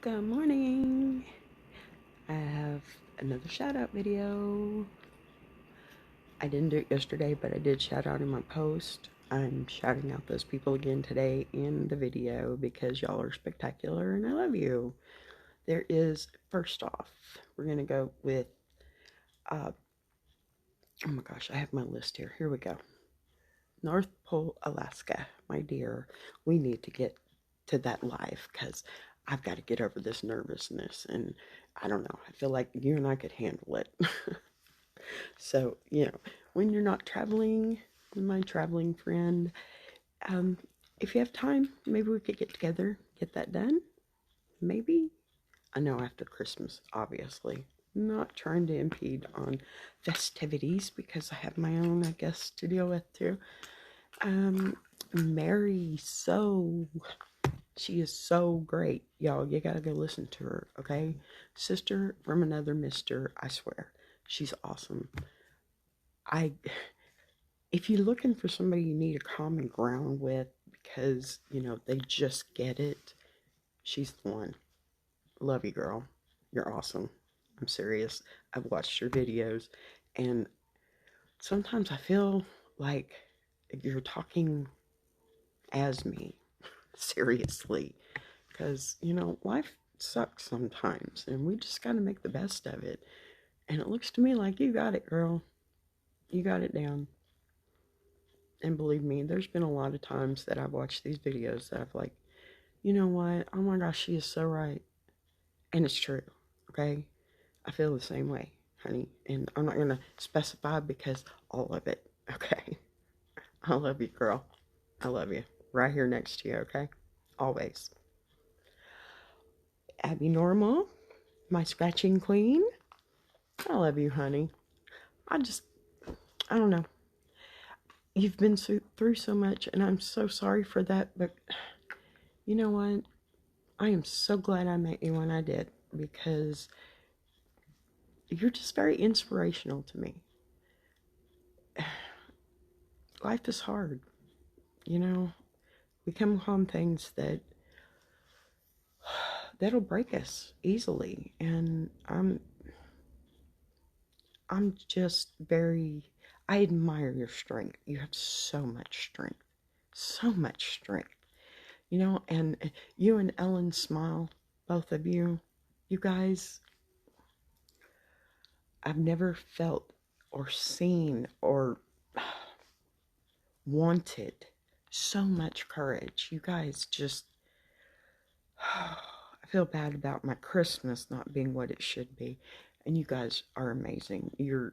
Good morning. I have another shout out video. I didn't do it yesterday, but I did shout out in my post. I'm shouting out those people again today in the video because y'all are spectacular and I love you. There is, first off, we're going to go with, oh my gosh, I have my list here. Here we go. North Pole, Alaska. My dear, we need to get to that live because I've got to get over this nervousness, and I don't know, I feel like you and I could handle it. So, when you're not traveling, my traveling friend, if you have time, maybe we could get together, get that done. Maybe. I know after Christmas, obviously. Not trying to impede on festivities because I have my own, I guess, to deal with too. Mary, she is so great. Y'all, you gotta go listen to her, okay? Sister from another mister, I swear. She's awesome. If you're looking for somebody you need a common ground with because, they just get it, she's the one. Love you, girl. You're awesome. I'm serious. I've watched your videos, and sometimes I feel like you're talking as me. Seriously. Because, life sucks sometimes, and we just got to make the best of it. And it looks to me like you got it, girl. You got it down. And believe me, there's been a lot of times that I've watched these videos that I've like, you know what? Oh my gosh, she is so right. And it's true, okay? I feel the same way, honey. And I'm not going to specify because all of it, okay? I love you, girl. I love you. Right here next to you, okay? Always. Abby Normal, my scratching queen. I love you, honey. I don't know. You've been through so much, and I'm so sorry for that, but you know what? I am so glad I met you when I did, because you're just very inspirational to me. Life is hard, we come upon things that'll break us easily, and I'm just I admire your strength. You have so much strength. So much strength. And you and Ellen Smile, both of you guys, I've never felt or seen or wanted so much courage. You guys just, I feel bad about my Christmas not being what it should be. And you guys are amazing. You're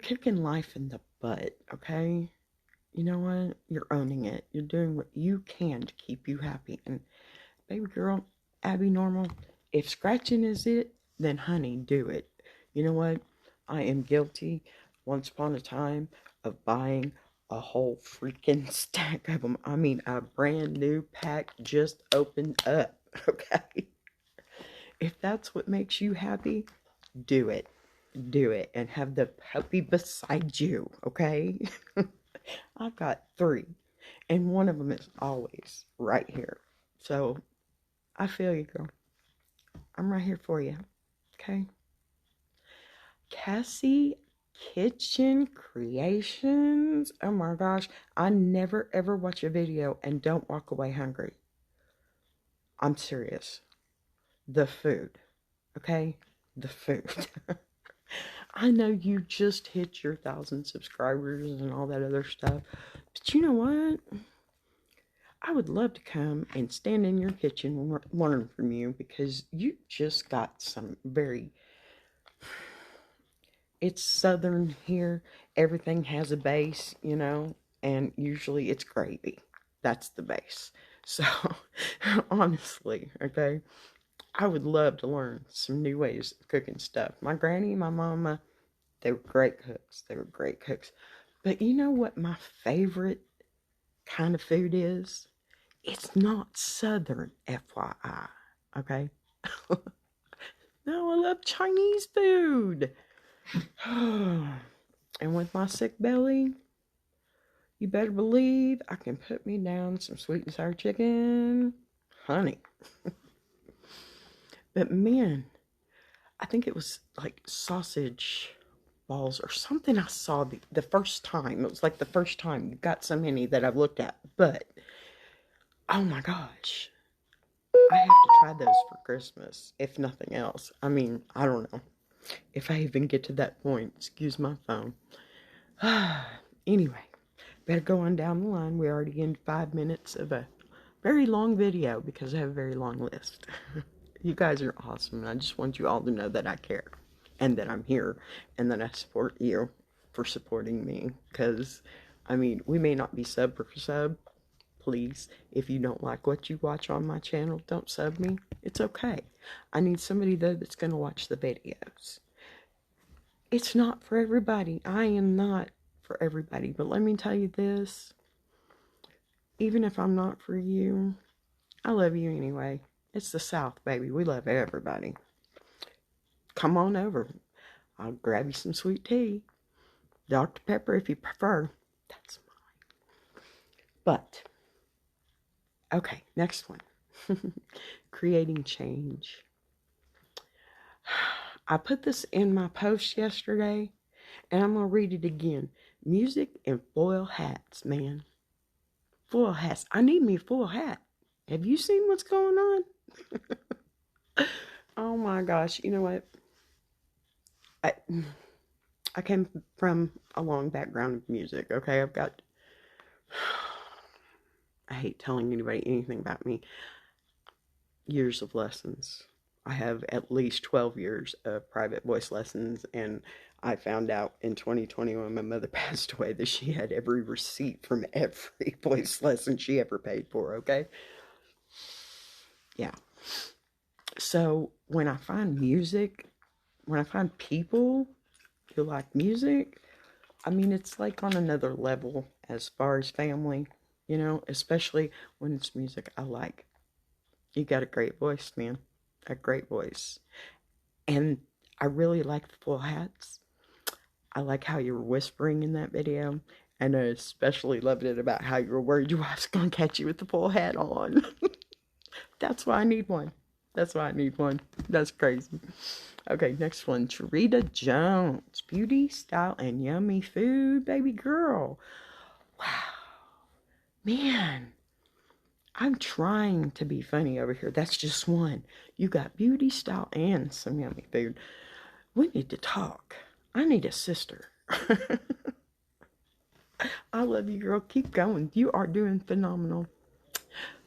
kicking life in the butt, okay? You know what? You're owning it. You're doing what you can to keep you happy. And baby girl, Abby Normal, if scratching is it, then honey, do it. You know what? I am guilty once upon a time of buying a whole freaking stack of them. I mean, a brand new pack just opened up, okay? If that's what makes you happy, do it. Do it and have the puppy beside you, okay? I've got 3, and one of them is always right here. So I feel you, girl. I'm right here for you, okay? Cassie Kitchen Creations. Oh my gosh, I never ever watch a video and don't walk away hungry. I'm serious. The food, okay? The food. I know you just hit your 1,000 subscribers and all that other stuff, but you know what? I would love to come and stand in your kitchen and learn from you, because you just got some it's southern here. Everything has a base, and usually it's gravy. That's the base. So, honestly, okay, I would love to learn some new ways of cooking stuff. My granny, my mama, they were great cooks. They were great cooks. But you know what my favorite kind of food is? It's not southern, FYI. Okay? No, I love Chinese food. And with my sick belly, you better believe I can put me down some sweet and sour chicken. honey. But man, I think it was like sausage balls or something I saw the first time. It was like the first time. You've got so many that I've looked at. But, oh my gosh. I have to try those for Christmas, if nothing else. I mean, I don't know. If I even get to that point, excuse my phone. Anyway, better go on down the line. We're already in 5 minutes of a very long video because I have a very long list. You guys are awesome, and I just want you all to know that I care and that I'm here and that I support you for supporting me. Because, I mean, we may not be sub for sub. Please, if you don't like what you watch on my channel, don't sub me. It's okay. I need somebody, though, that's going to watch the videos. It's not for everybody. I am not for everybody. But let me tell you this. Even if I'm not for you, I love you anyway. It's the South, baby. We love everybody. Come on over. I'll grab you some sweet tea. Dr. Pepper if you prefer. That's mine. But, okay, next one. Creating change. I put this in my post yesterday, and I'm going to read it again. Music and foil hats, man. Foil hats. I need me a foil hat. Have you seen what's going on? Oh my gosh. You know what? I came from a long background of music, okay? I hate telling anybody anything about me. Years of lessons. I have at least 12 years of private voice lessons, and I found out in 2020 when my mother passed away that she had every receipt from every voice lesson she ever paid for, okay? Yeah. So when I find people who like music, I mean, it's like on another level as far as family, you know, especially when it's music I like. You got a great voice, man. A great voice. And I really like the full hats. I like how you were whispering in that video. And I especially loved it about how you were worried your wife's going to catch you with the full hat on. That's why I need one. That's why I need one. That's crazy. Okay, next one. Charita Jones. Beauty, style, and yummy food, baby girl. Wow. Man. I'm trying to be funny over here. That's just one. You got beauty, style, and some yummy food. We need to talk. I need a sister. I love you, girl. Keep going. You are doing phenomenal.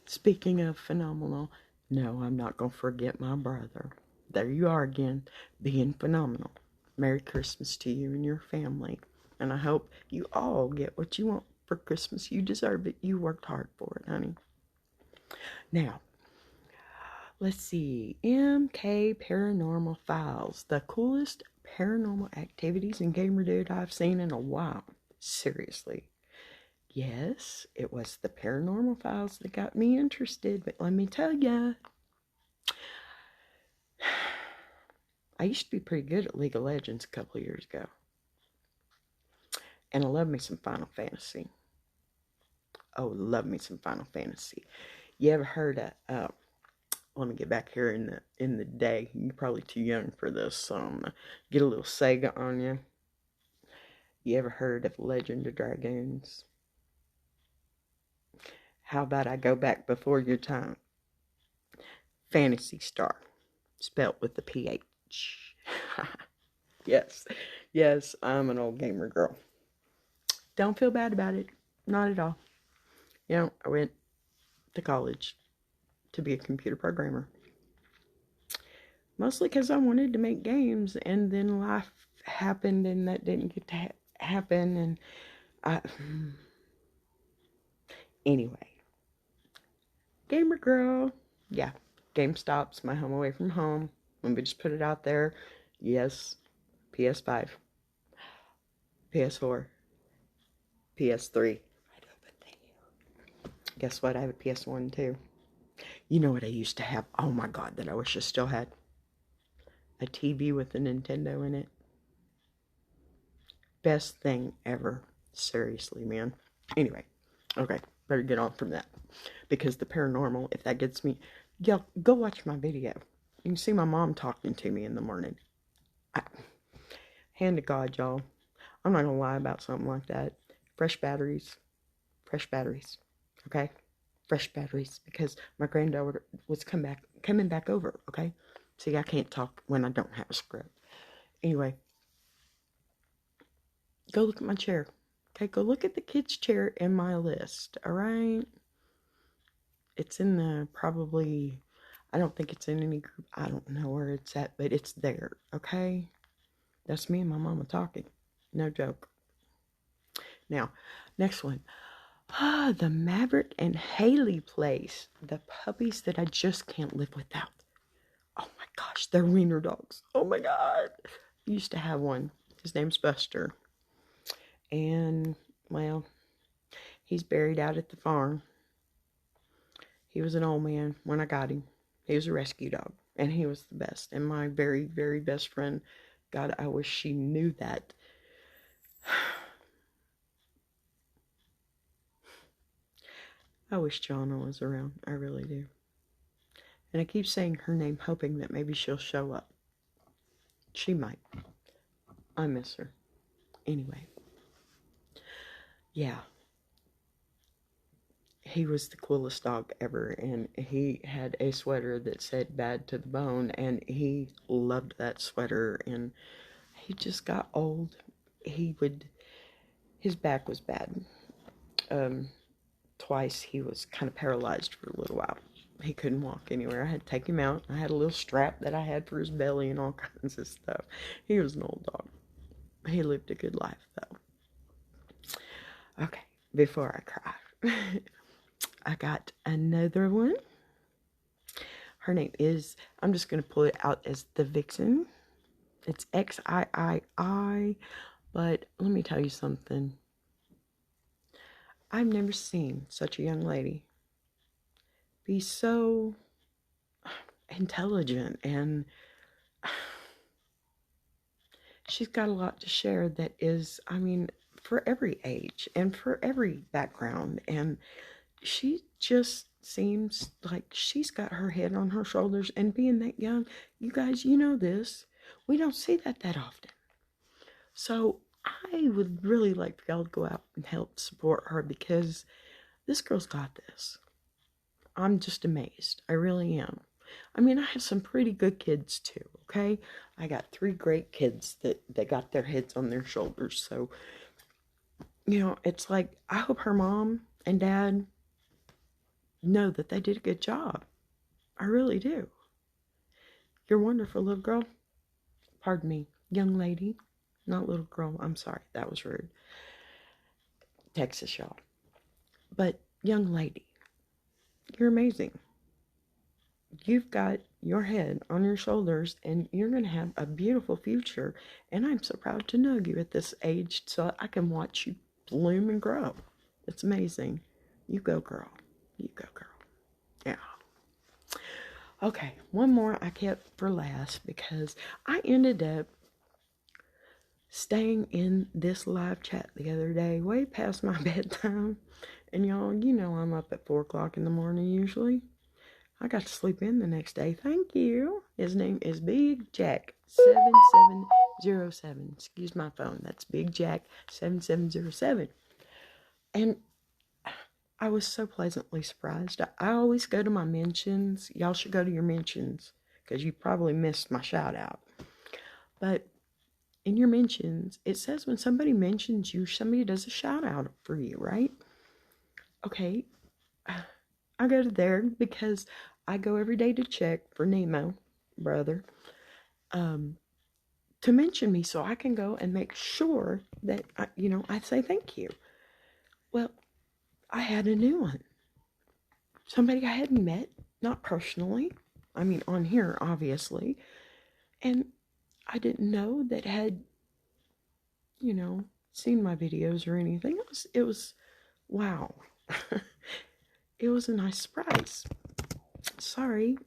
Speaking of phenomenal, no, I'm not going to forget my brother. There you are again, being phenomenal. Merry Christmas to you and your family. And I hope you all get what you want for Christmas. You deserve it. You worked hard for it, honey. Now, let's see. MK Paranormal Files. The coolest paranormal activities and gamer dude I've seen in a while. Seriously. Yes, it was the Paranormal Files that got me interested. But let me tell ya, I used to be pretty good at League of Legends a couple of years ago. And I love me some Final Fantasy. Oh, love me some Final Fantasy. You ever heard of, let me get back here in the day. You're probably too young for this. Get a little Sega on you. You ever heard of Legend of Dragoons? How about I go back before your time? Phantasy Star. Spelt with the PH. Yes. Yes, I'm an old gamer girl. Don't feel bad about it. Not at all. You know, I went to college to be a computer programmer. Mostly because I wanted to make games, and then life happened, and that didn't get to happen, and anyway. Gamer girl. Yeah, GameStop's my home away from home. Let me just put it out there. Yes, PS5, PS4, PS3. Guess what? I have a PS1 too. You know what I used to have? Oh my God, that I wish I still had. A TV with a Nintendo in it. Best thing ever. Seriously, man. Anyway, okay. better get on from that. Because the paranormal, if that gets me, y'all, go watch my video. You can see my mom talking to me in the morning. Hand to God, y'all. I'm not going to lie about something like that. Fresh batteries. Fresh batteries. Okay? Fresh batteries. Because my granddaughter was coming back over. Okay? See, I can't talk when I don't have a script. Anyway. Go look at my chair. Okay? Go look at the kids' chair in my list. Alright? It's in the probably... I don't think it's in any group. I don't know where it's at. But it's there. Okay? That's me and my mama talking. No joke. Now, next one. The Maverick and Haley place. The puppies that I just can't live without. Oh my gosh, they're wiener dogs. Oh my god. I used to have one. His name's Buster. And, well, he's buried out at the farm. He was an old man when I got him. He was a rescue dog. And he was the best. And my very, very best friend, God, I wish she knew that. I wish Jonna was around. I really do. And I keep saying her name, hoping that maybe she'll show up. She might. I miss her. Anyway. Yeah. He was the coolest dog ever. And he had a sweater that said bad to the bone. And he loved that sweater. And he just got old. His back was bad. Twice he was kind of paralyzed for a little while. He couldn't walk anywhere. I had to take him out. I had a little strap that I had for his belly and all kinds of stuff. He was an old dog. He lived a good life, though. Okay, before I cry, I got another one. Her name is, I'm just going to pull it out as the Vixen. It's XIII, but let me tell you something. I've never seen such a young lady be so intelligent, and she's got a lot to share that is, I mean, for every age and for every background. And she just seems like she's got her head on her shoulders, and being that young, you guys, you know this, we don't see that often. So I would really like for y'all to go out and help support her, because this girl's got this. I'm just amazed. I really am. I mean, I have some pretty good kids too, okay? I got 3 great kids that got their heads on their shoulders. So, you know, it's like, I hope her mom and dad know that they did a good job. I really do. You're wonderful, little girl. Pardon me, young lady. Not little girl. I'm sorry. That was rude. Texas, y'all. But, young lady, you're amazing. You've got your head on your shoulders, and you're going to have a beautiful future. And I'm so proud to know you at this age, so I can watch you bloom and grow. It's amazing. You go, girl. You go, girl. Yeah. Okay, one more I kept for last, because I ended up staying in this live chat the other day way past my bedtime. And y'all, you know I'm up at 4 o'clock in the morning usually. I got to sleep in the next day. Thank you. His name is Big Jack 7707. Excuse my phone. That's Big Jack 7707. And I was so pleasantly surprised. I always go to my mentions. Y'all should go to your mentions, because you probably missed my shout out. But in your mentions, it says when somebody mentions you, somebody does a shout out for you, right? Okay. I go to there because I go every day to check for Nemo, brother, to mention me, so I can go and make sure that, I say thank you. Well, I had a new one. Somebody I hadn't met, not personally. I mean, on here, obviously. And I didn't know that had, seen my videos or anything. It was wow. It was a nice surprise. Sorry.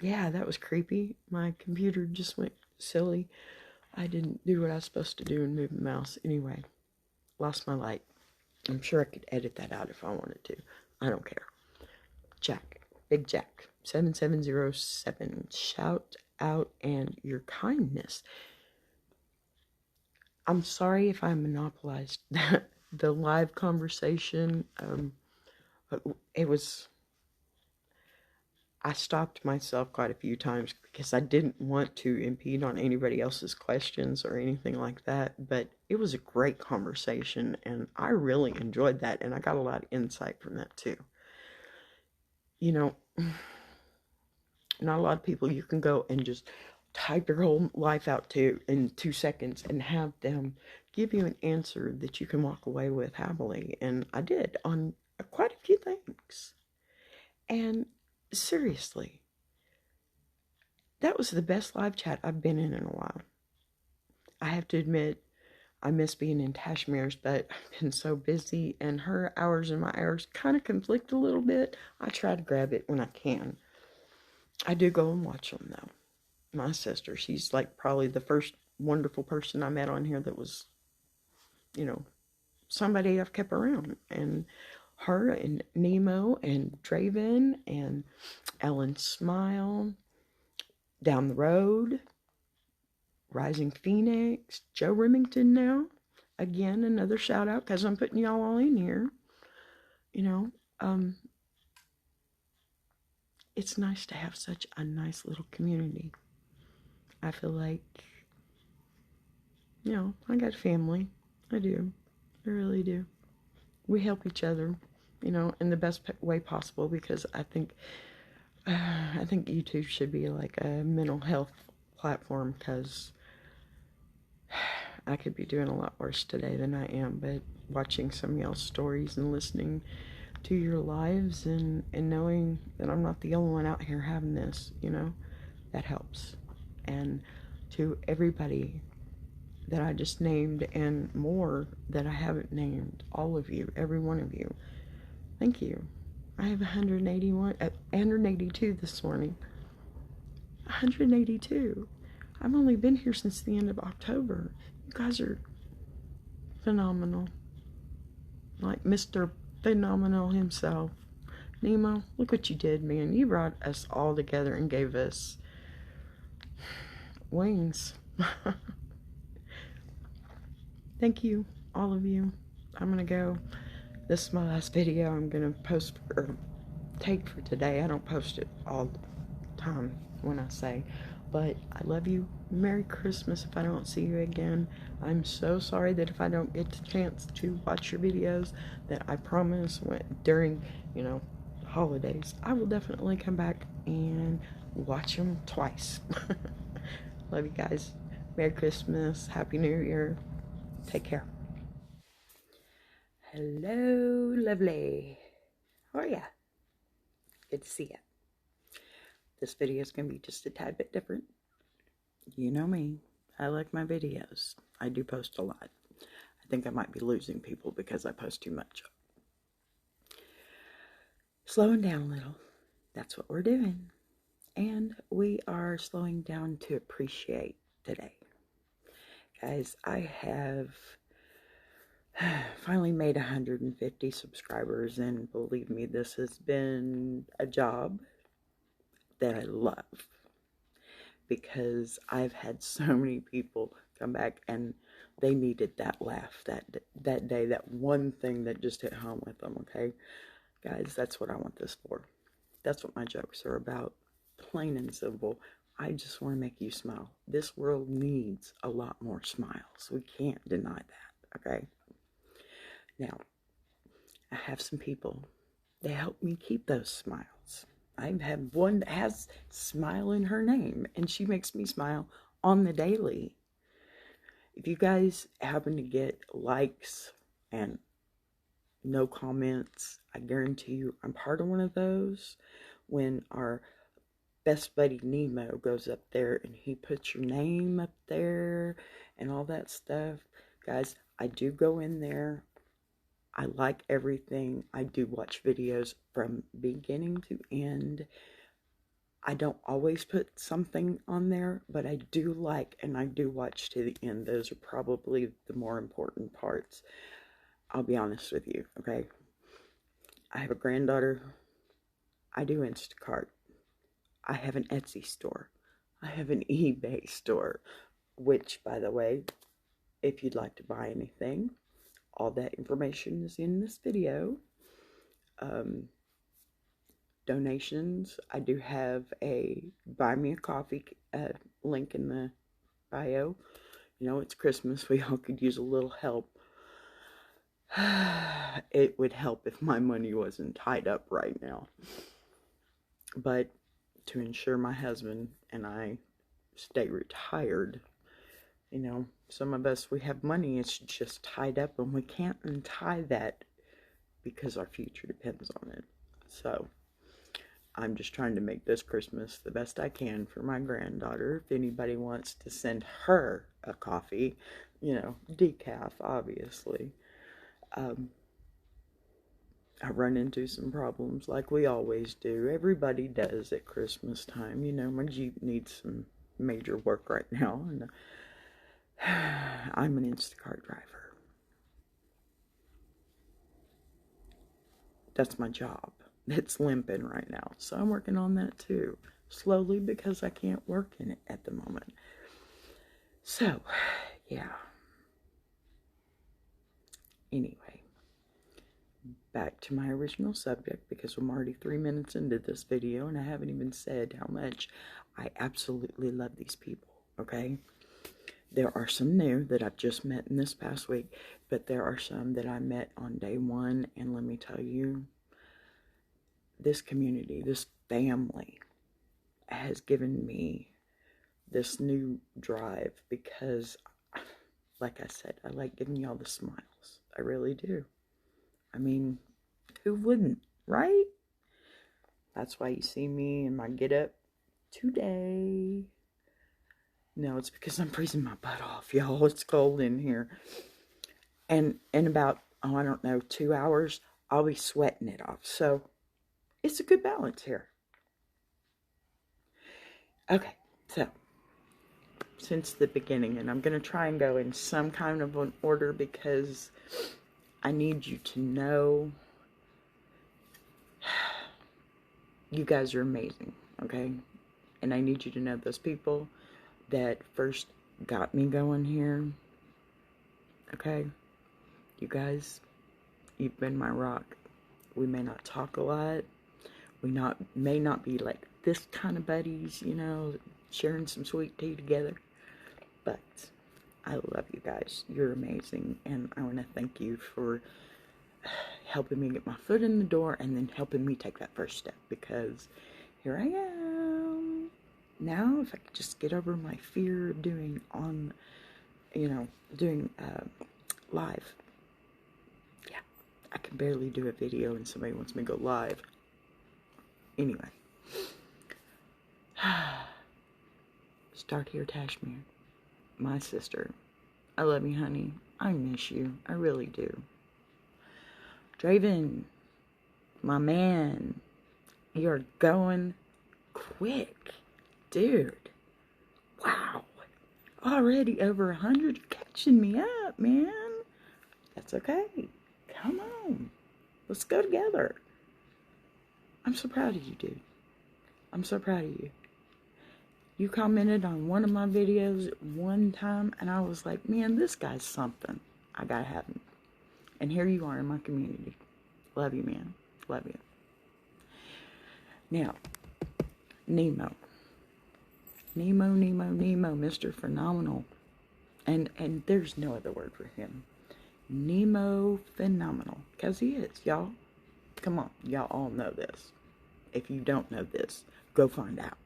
Yeah, that was creepy. My computer just went silly. I didn't do what I was supposed to do and move the mouse. Anyway, lost my light. I'm sure I could edit that out if I wanted to. I don't care. Jack, Big Jack, 7707. Shout out and your kindness. I'm sorry if I monopolized the live conversation. It was, I stopped myself quite a few times because I didn't want to impede on anybody else's questions or anything like that. But it was a great conversation and I really enjoyed that. And I got a lot of insight from that too. You know, not a lot of people you can go and just type your whole life out to in 2 seconds and have them give you an answer that you can walk away with happily. And I did on quite a few things. And seriously, that was the best live chat I've been in a while. I have to admit, I miss being in Kashmir's, but I've been so busy and her hours and my hours kind of conflict a little bit. I try to grab it when I can. I do go and watch them though. My sister, she's like probably the first wonderful person I met on here that was, you know, somebody I've kept around. And her and Nemo and Draven and Ellen Smile, Down the Road, Rising Phoenix, Joe Remington now. Again, another shout out because I'm putting y'all all in here. You know, it's nice to have such a nice little community. I feel like, you know, I got family. I do. I really do. We help each other, you know, in the best way possible because I think YouTube should be like a mental health platform because I could be doing a lot worse today than I am, but watching some of y'all's stories and listening to your lives and knowing that I'm not the only one out here having this, you know, that helps. And to everybody that I just named and more that I haven't named, all of you, every one of you, thank you. I have 182 this morning. 182. I've only been here since the end of October. You guys are phenomenal. Like Mr. Phenomenal himself. Nemo, look what you did, man. You brought us all together and gave us wings. Thank you, all of you. I'm going to go. This is my last video I'm going to post or take for today. I don't post it all the time when I say, but I love you. Merry Christmas if I don't see you again. I'm so sorry that if I don't get the chance to watch your videos, that I promise during, you know, holidays, I will definitely come back and watch them twice. Love you guys. Merry Christmas. Happy New Year. Take care. Hello, lovely. How are ya? Good to see ya. This video is going to be just a tad bit different. You know me. I like my videos. I do post a lot. I think I might be losing people because I post too much. Slowing down a little. That's what we're doing. And we are slowing down to appreciate today. Guys, I have finally made 150 subscribers, and believe me, this has been a job that I love because I've had so many people come back and they needed that laugh that day, that one thing that just hit home with them. Okay, guys, that's what I want this for. That's what my jokes are about, plain and simple. I just want to make you smile. This world needs a lot more smiles. We can't deny that. Okay. Now, I have some people that help me keep those smiles. I have one that has smile in her name, and she makes me smile on the daily. If you guys happen to get likes and no comments, I guarantee you I'm part of one of those. When our best buddy Nemo goes up there and he puts your name up there and all that stuff, guys, I do go in there. I like everything. I do watch videos from beginning to end. I don't always put something on there, but I do like and I do watch to the end. Those are probably the more important parts. I'll be honest with you, okay? I have a granddaughter. I do Instacart. I have an Etsy store. I have an eBay store, which, by the way, if you'd like to buy anything, all that information is in this video. Donations, I do have a buy me a coffee link in the bio. You know, it's Christmas. We all could use a little help. It would help if my money wasn't tied up right now. But to ensure my husband and I stay retired, you know, some of us, we have money, it's just tied up, and we can't untie that because our future depends on it. So I'm just trying to make this Christmas the best I can for my granddaughter. If anybody wants to send her a coffee, you know, decaf, obviously. I run into some problems like we always do. Everybody does at Christmas time. You know, my Jeep needs some major work right now, and I'm an Instacart driver. That's my job. It's limping right now, so I'm working on that too. Slowly, because I can't work in it at the moment. So, yeah. Anyway. Back to my original subject, because I'm already 3 minutes into this video and I haven't even said how much I absolutely love these people, okay? There are some new that I've just met in this past week, but there are some that I met on day one, and let me tell you, this community, this family has given me this new drive because, like I said, I like giving y'all the smiles. I really do. I mean, who wouldn't, right? That's why you see me in my get up today. No, it's because I'm freezing my butt off, y'all. It's cold in here. And in about, I don't know, 2 hours, I'll be sweating it off. So, it's a good balance here. Okay, so, since the beginning, and I'm going to try and go in some kind of an order because I need you to know you guys are amazing, okay? And I need you to know those people that first got me going here, okay? You guys, you've been my rock. We may not talk a lot. We may not be like this kind of buddies, you know, sharing some sweet tea together. But I love you guys. You're amazing. And I want to thank you for helping me get my foot in the door and then helping me take that first step, because here I am. Now, if I could just get over my fear of doing live. Yeah, I can barely do a video and somebody wants me to go live. Anyway. Start here, Tashmere. My sister. I love you, honey. I miss you. I really do. Draven, my man, you're going quick, dude. Wow, already over 100. You're catching me up, man. That's okay. Come on, let's go together. I'm so proud of you, dude. I'm so proud of you. You commented on one of my videos one time, and I was like, man, this guy's something. I gotta have him. And here you are in my community. Love you, man. Love you. Now, Nemo. Nemo, Mr. Phenomenal. And there's no other word for him. Nemo Phenomenal. Because he is, y'all. Come on. Y'all all know this. If you don't know this, go find out.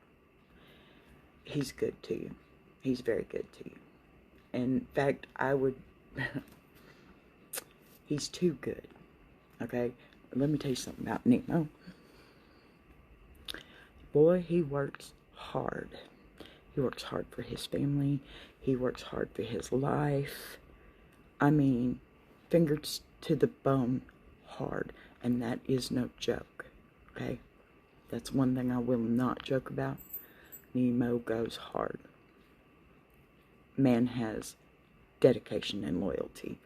He's good to you. He's very good to you. In fact, I would... He's too good. Okay? Let me tell you something about Nemo. Boy, he works hard. He works hard for his family. He works hard for his life. I mean, fingers to the bone hard. And that is no joke. Okay? That's one thing I will not joke about. Nemo goes hard. Man has dedication and loyalty.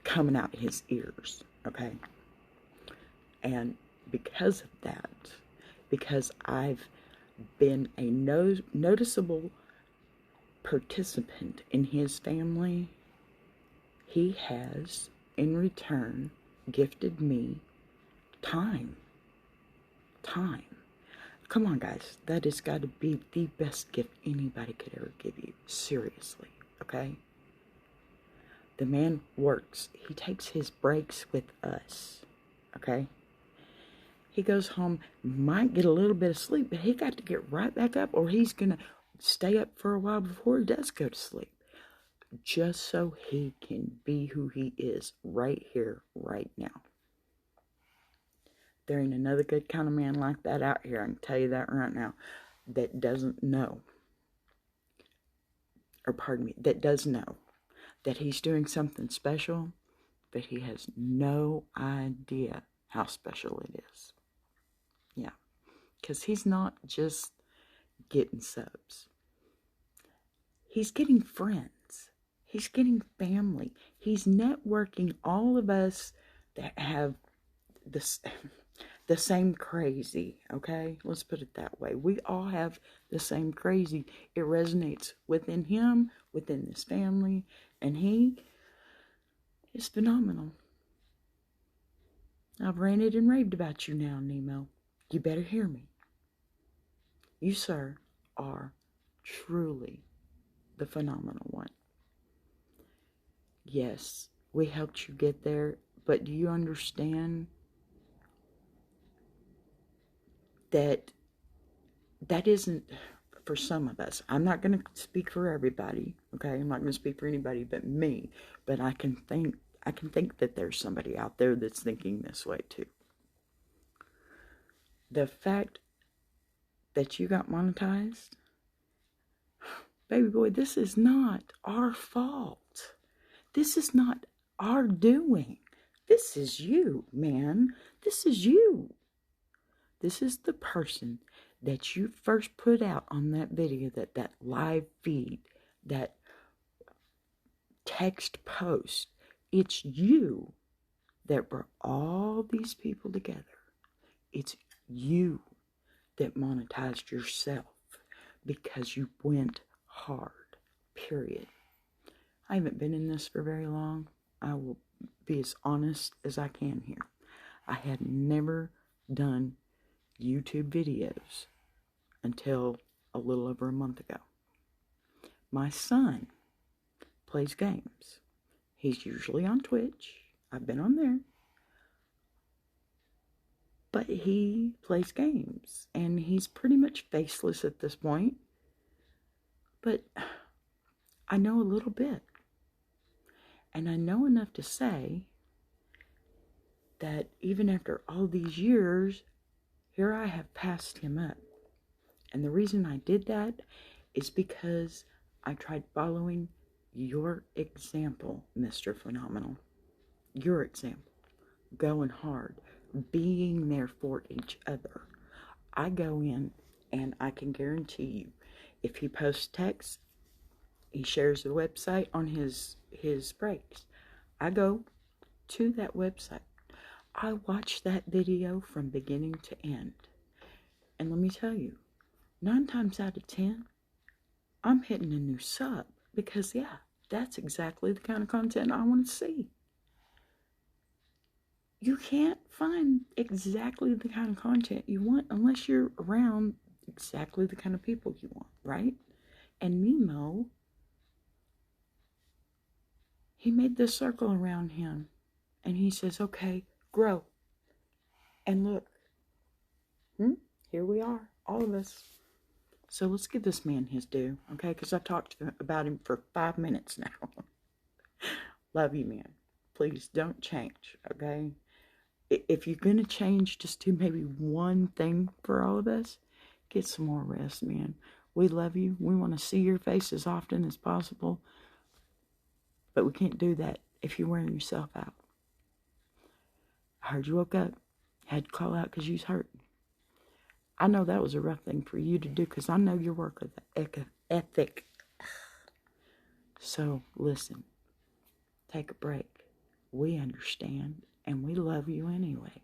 coming out his ears, okay? And because of that, because I've been a noticeable participant in his family, he has, in return, gifted me time. Time. Come on, guys. That has got to be the best gift anybody could ever give you. Seriously, okay? The man works. He takes his breaks with us, okay? He goes home, might get a little bit of sleep, but he got to get right back up, or he's going to stay up for a while before he does go to sleep, just so he can be who he is right here, right now. There ain't another good kind of man like that out here, I can tell you that right now, that doesn't know, or pardon me, that does know that he's doing something special, but he has no idea how special it is. Yeah, because he's not just getting subs. He's getting friends. He's getting family. He's networking all of us that have this, the same crazy, okay? Let's put it that way. We all have the same crazy. It resonates within him, within this family, and he is phenomenal. I've ranted and raved about you now, Nemo. You better hear me. You, sir, are truly the phenomenal one. Yes, we helped you get there, but do you understand that that isn't for some of us? I'm not going to speak for everybody, okay? I'm not going to speak for anybody but me, but I can think that there's somebody out there that's thinking this way too. The fact that you got monetized, baby boy, this is not our fault. This is not our doing. This is you, man. This is you. This is the person that you first put out on that video, that live feed, that text post. It's you that brought all these people together. It's you that monetized yourself because you went hard, period. I haven't been in this for very long. I will be as honest as I can here. I had never done YouTube videos until a little over a month ago. My son plays games. He's usually on Twitch. I've been on there. But he plays games, and he's pretty much faceless at this point. But I know a little bit. And I know enough to say that even after all these years, here I have passed him up. And the reason I did that is because I tried following your example, Mr. Phenomenal. Your example. Going hard. Being there for each other. I go in and I can guarantee you, if he posts text, he shares the website on his breaks. I go to that website. I watch that video from beginning to end. And let me tell you, 9 times out of 10, I'm hitting a new sub. Because, yeah, that's exactly the kind of content I want to see. You can't find exactly the kind of content you want unless you're around exactly the kind of people you want, right? And Nemo, he made this circle around him. And he says, okay, grow. And look, here we are, all of us. So let's give this man his due, okay? Because I've talked about him for 5 minutes now. Love you, man. Please don't change, okay? If you're going to change, just do maybe one thing for all of us. Get some more rest, man. We love you. We want to see your face as often as possible. But we can't do that if you're wearing yourself out. I heard you woke up. Had to call out because you was hurt. I know that was a rough thing for you to do because I know your work ethic. So, listen. Take a break. we understand, and we love you anyway.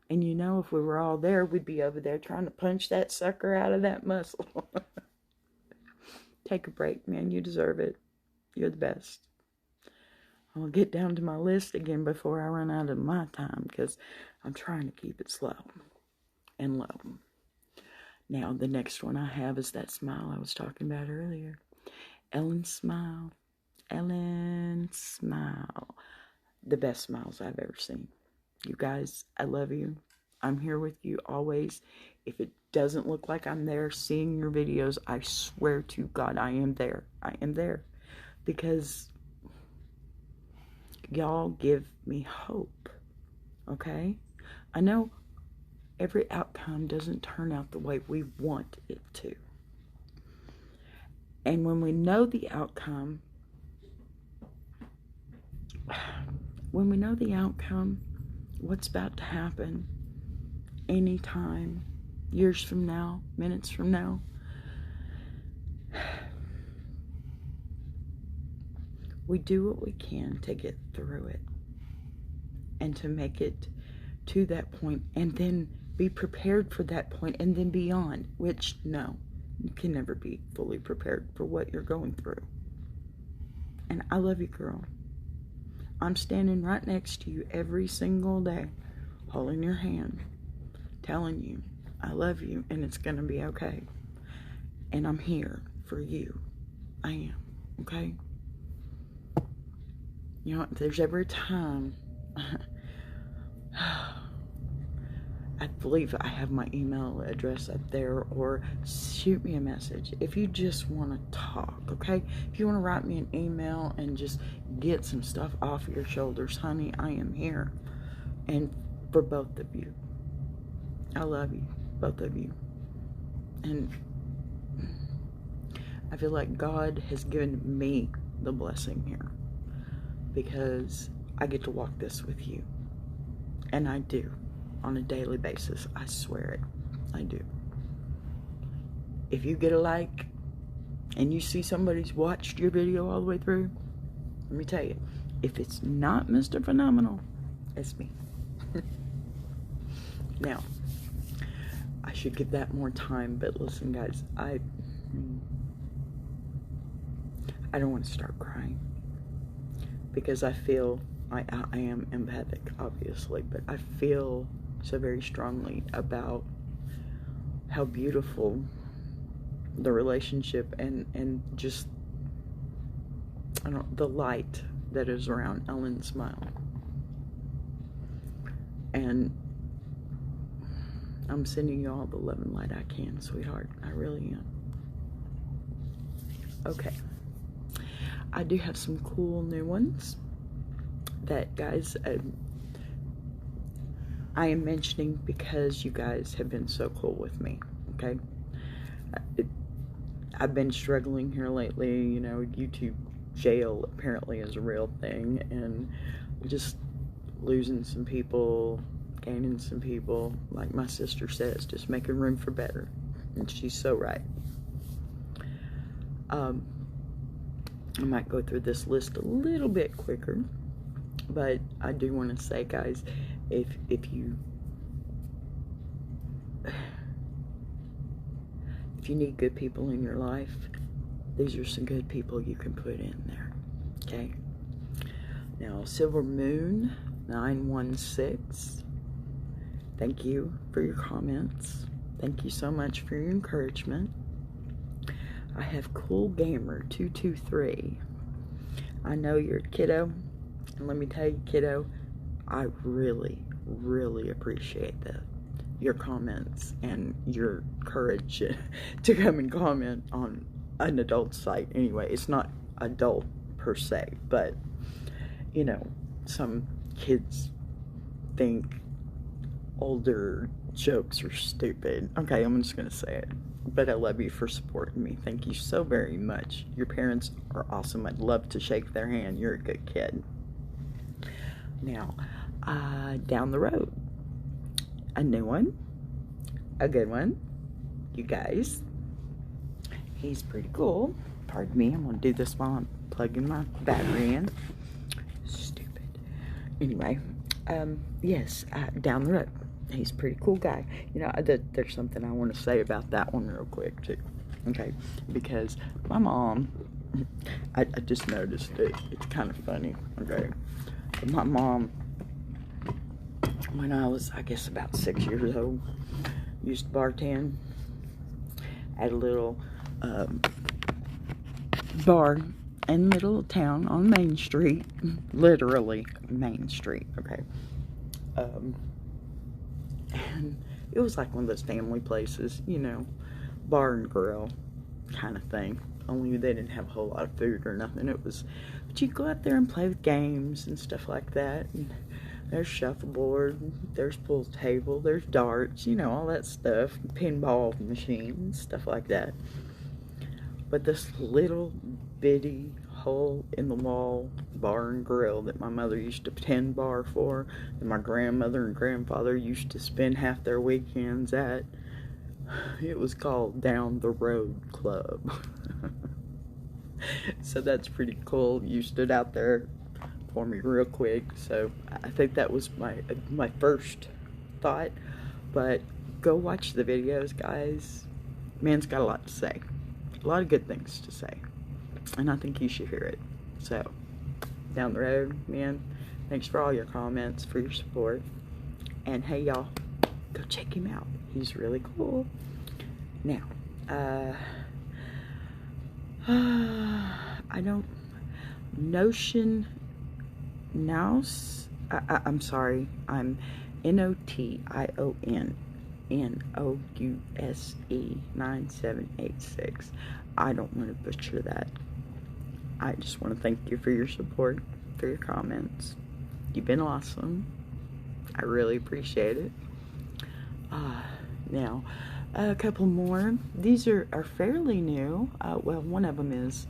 And you know, if we were all there, we'd be over there trying to punch that sucker out of that muscle. Take a break, man. You deserve it. You're the best. I'll get down to my list again before I run out of my time, because I'm trying to keep it slow and low. Now, the next one I have is that smile I was talking about earlier. Ellen Smile. Ellen Smile. The best smiles I've ever seen. You guys, I love you. I'm here with you always. If it doesn't look like I'm there seeing your videos, I swear to God, I am there. I am there. Because y'all give me hope. Okay? I know every outcome doesn't turn out the way we want it to. And when we know the outcome, what's about to happen anytime, years from now, minutes from now, we do what we can to get through it and to make it to that point, and then be prepared for that point, and then beyond, which, no, you can never be fully prepared for what you're going through. And I love you, girl. I'm standing right next to you every single day, holding your hand, telling you I love you, and it's going to be okay. And I'm here for you. I am, okay? You know, if there's ever a time, I believe I have my email address up there, or shoot me a message if you just want to talk, okay? If you want to write me an email and just get some stuff off your shoulders, honey, I am here. And for both of you, I love you, both of you. And I feel like God has given me the blessing here, because I get to walk this with you. And I do. On a daily basis. I swear it. I do. If you get a like and you see somebody's watched your video all the way through, let me tell you, if it's not Mr. Phenomenal, it's me. Now, I should give that more time, but listen, guys, I don't want to start crying, because I feel I am empathic, obviously, but I feel so very strongly about how beautiful the relationship and just, I don't know, the light that is around Ellen's smile. And I'm sending you all the love and light I can, sweetheart. I really am. Okay. I do have some cool new ones that, guys, I am mentioning because you guys have been so cool with me, okay? I've been struggling here lately, you know, YouTube jail apparently is a real thing, and just losing some people, gaining some people, like my sister says, just making room for better, and she's so right. I might go through this list a little bit quicker, but I do want to say, guys, if you need good people in your life, these are some good people you can put in there, okay? Now, Silver Moon 916, thank you for your comments. Thank you so much for your encouragement. I have Cool Gamer 223. I know you're a kiddo, and let me tell you, kiddo, I really, really appreciate your comments and your courage to come and comment on an adult site. Anyway, it's not adult per se, but, you know, some kids think older jokes are stupid. Okay, I'm just gonna say it. But I love you for supporting me. Thank you so very much. Your parents are awesome. I'd love to shake their hand. You're a good kid. Now, down the road, a new one, a good one, you guys. He's pretty cool. Pardon me, I'm gonna do this while I'm plugging my battery in. Stupid. Anyway, yes, down the road. He's a pretty cool guy. You know, there's something I want to say about that one real quick, too. Okay, because my mom, I just noticed it. It's kind of funny, okay? My mom, when I was, I guess, about 6 years old, used to bartend at a little bar in the middle of town on Main Street. Literally Main Street, okay? And it was like one of those family places, you know, bar and grill kind of thing. Only they didn't have a whole lot of food or nothing. It was, but you go out there and play with games and stuff like that. And there's shuffleboard, there's pool table, there's darts, you know, all that stuff. Pinball machines, stuff like that. But this little bitty hole in the wall bar and grill that my mother used to tend bar for, and my grandmother and grandfather used to spend half their weekends at, it was called Down the Road Club. So that's pretty cool. You stood out there for me real quick. So I think that was my first thought. But go watch the videos, guys. Man's got a lot to say. A lot of good things to say. And I think you should hear it. So, down the road, man, thanks for all your comments, for your support. And hey, y'all, go check him out. He's really cool. Now, I don't, Notion Nouse, I'm sorry, I'm NOTION NOUSE 9786. I don't want to butcher that. I just want to thank you for your support, for your comments. You've been awesome. I really appreciate it. Now, a couple more. These are fairly new. Well, one of them is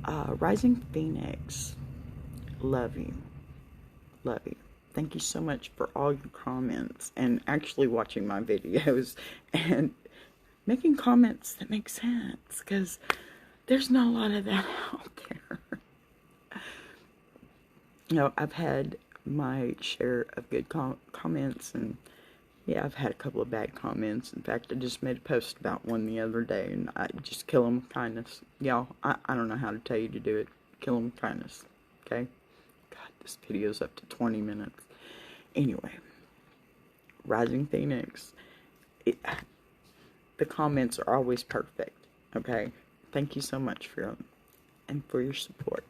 Rising Phoenix. Love you. Love you. Thank you so much for all your comments and actually watching my videos and making comments that make sense, because there's not a lot of that out there. You know, I've had my share of good comments, and yeah, I've had a couple of bad comments. In fact, I just made a post about one the other day, and I just kill them with kindness. Y'all, I don't know how to tell you to do it. Kill them with kindness, okay? God, this video's up to 20 minutes. Anyway, Rising Phoenix, the comments are always perfect, okay? Thank you so much for them and for your support.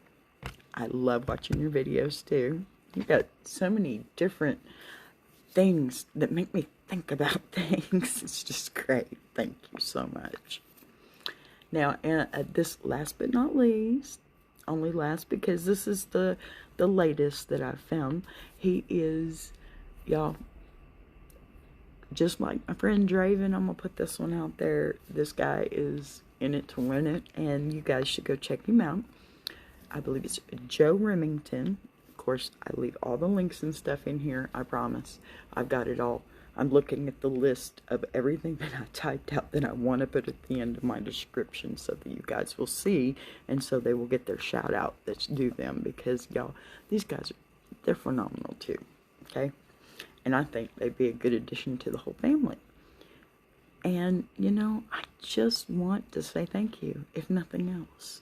I love watching your videos too. You've got so many different things that make me think about things. It's just great. Thank you so much. Now, this last but not least, only last because this is the latest that I've found. He is, y'all, just like my friend Draven. I'm gonna put this one out there. This guy is in it to win it, and you guys should go check him out. I believe it's Joe Remington. Of course, I leave all the links and stuff in here. I promise. I've got it all. I'm looking at the list of everything that I typed out that I want to put at the end of my description so that you guys will see, and so they will get their shout out that's due them, because y'all, these guys, they're phenomenal too, okay? And I think they'd be a good addition to the whole family. And, you know, I just want to say thank you, if nothing else.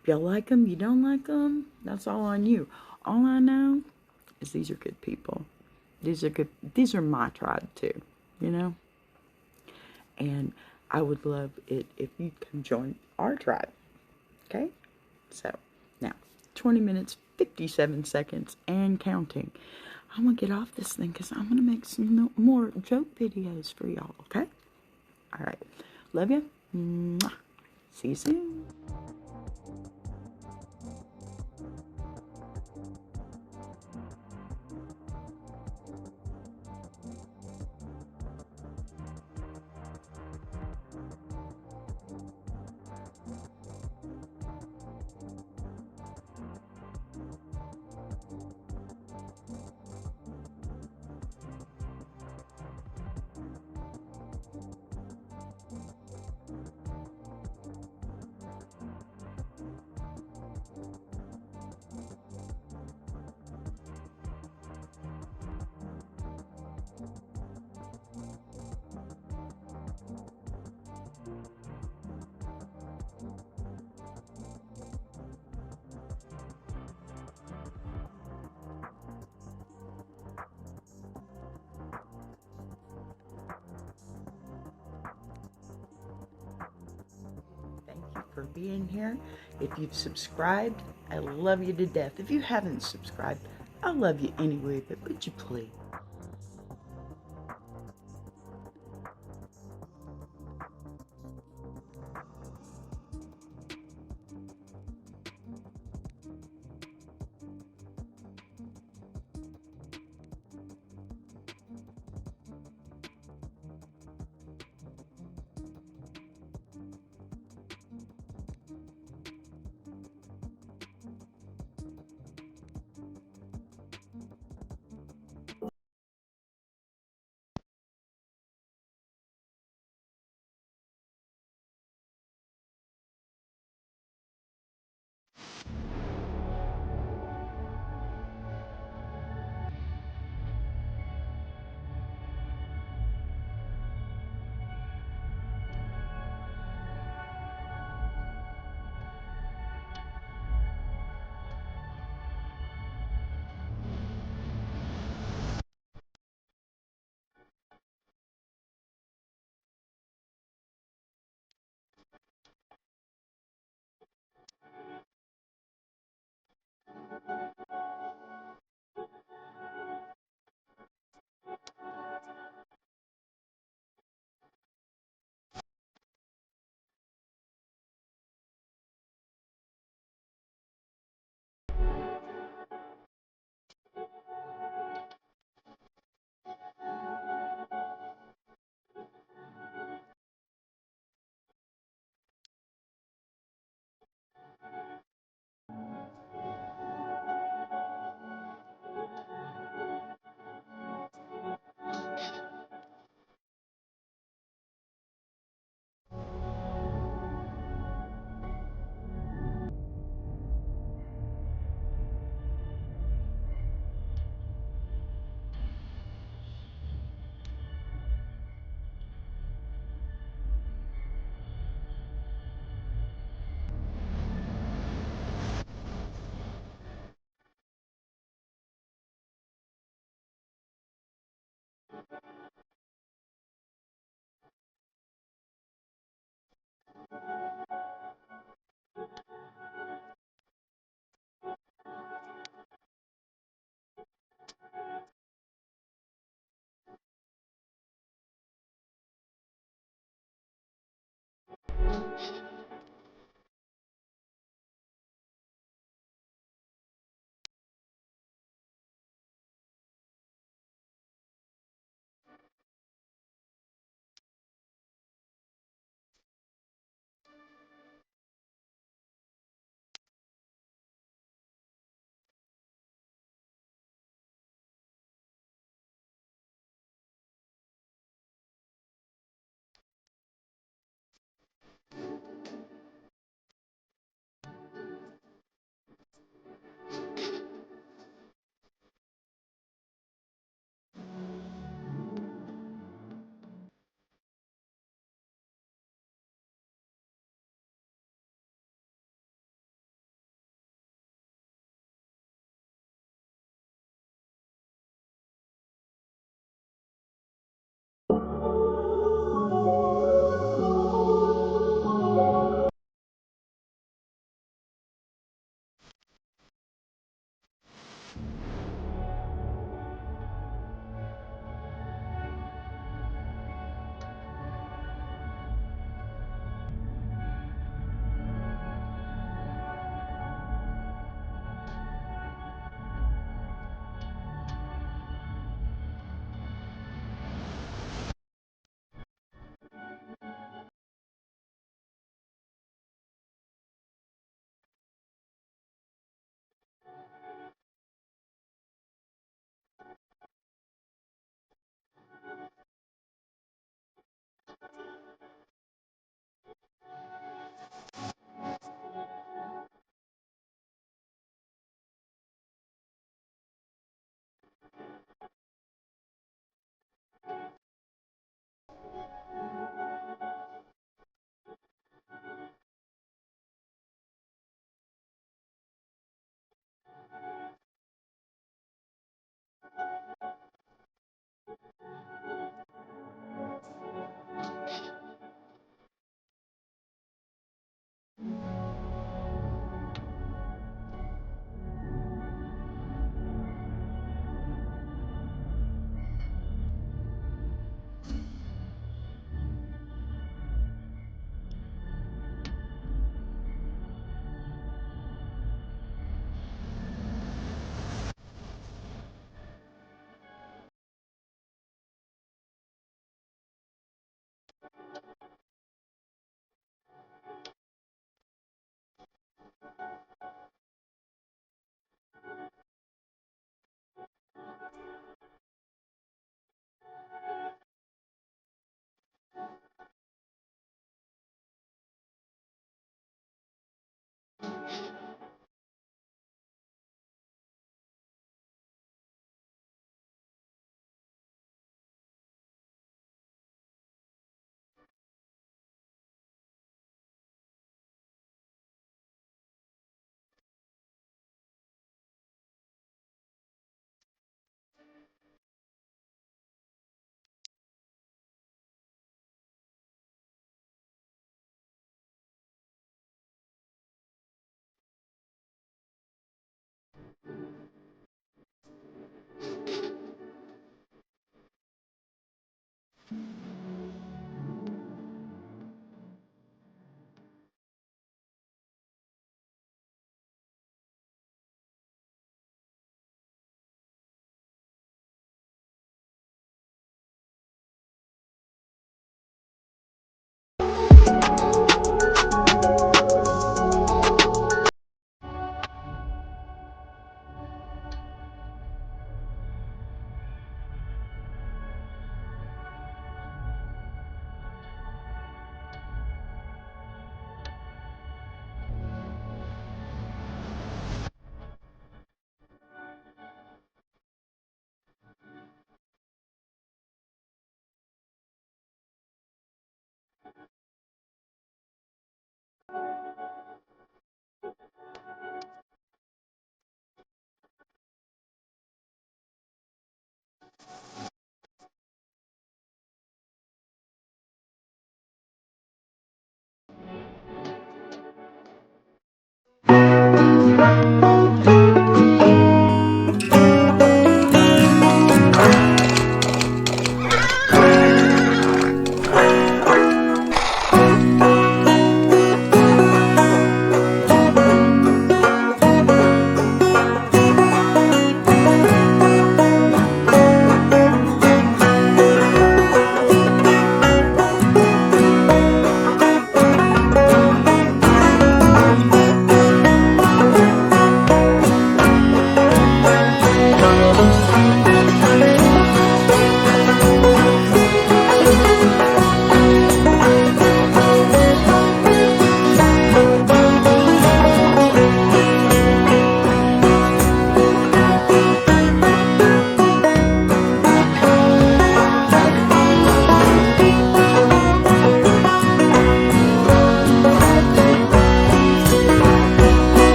If y'all like them, you don't like them, that's all on you. All I know is these are good people. These are good. These are my tribe too, you know. And I would love it if you can join our tribe. Okay. So now, 20 minutes, 57 seconds, and counting. I'm gonna get off this thing because I'm gonna make some more joke videos for y'all. Okay. All right. Love you. Mwah. See you soon. for being here. If you've subscribed, I love you to death. If you haven't subscribed, I love you anyway, but would you please?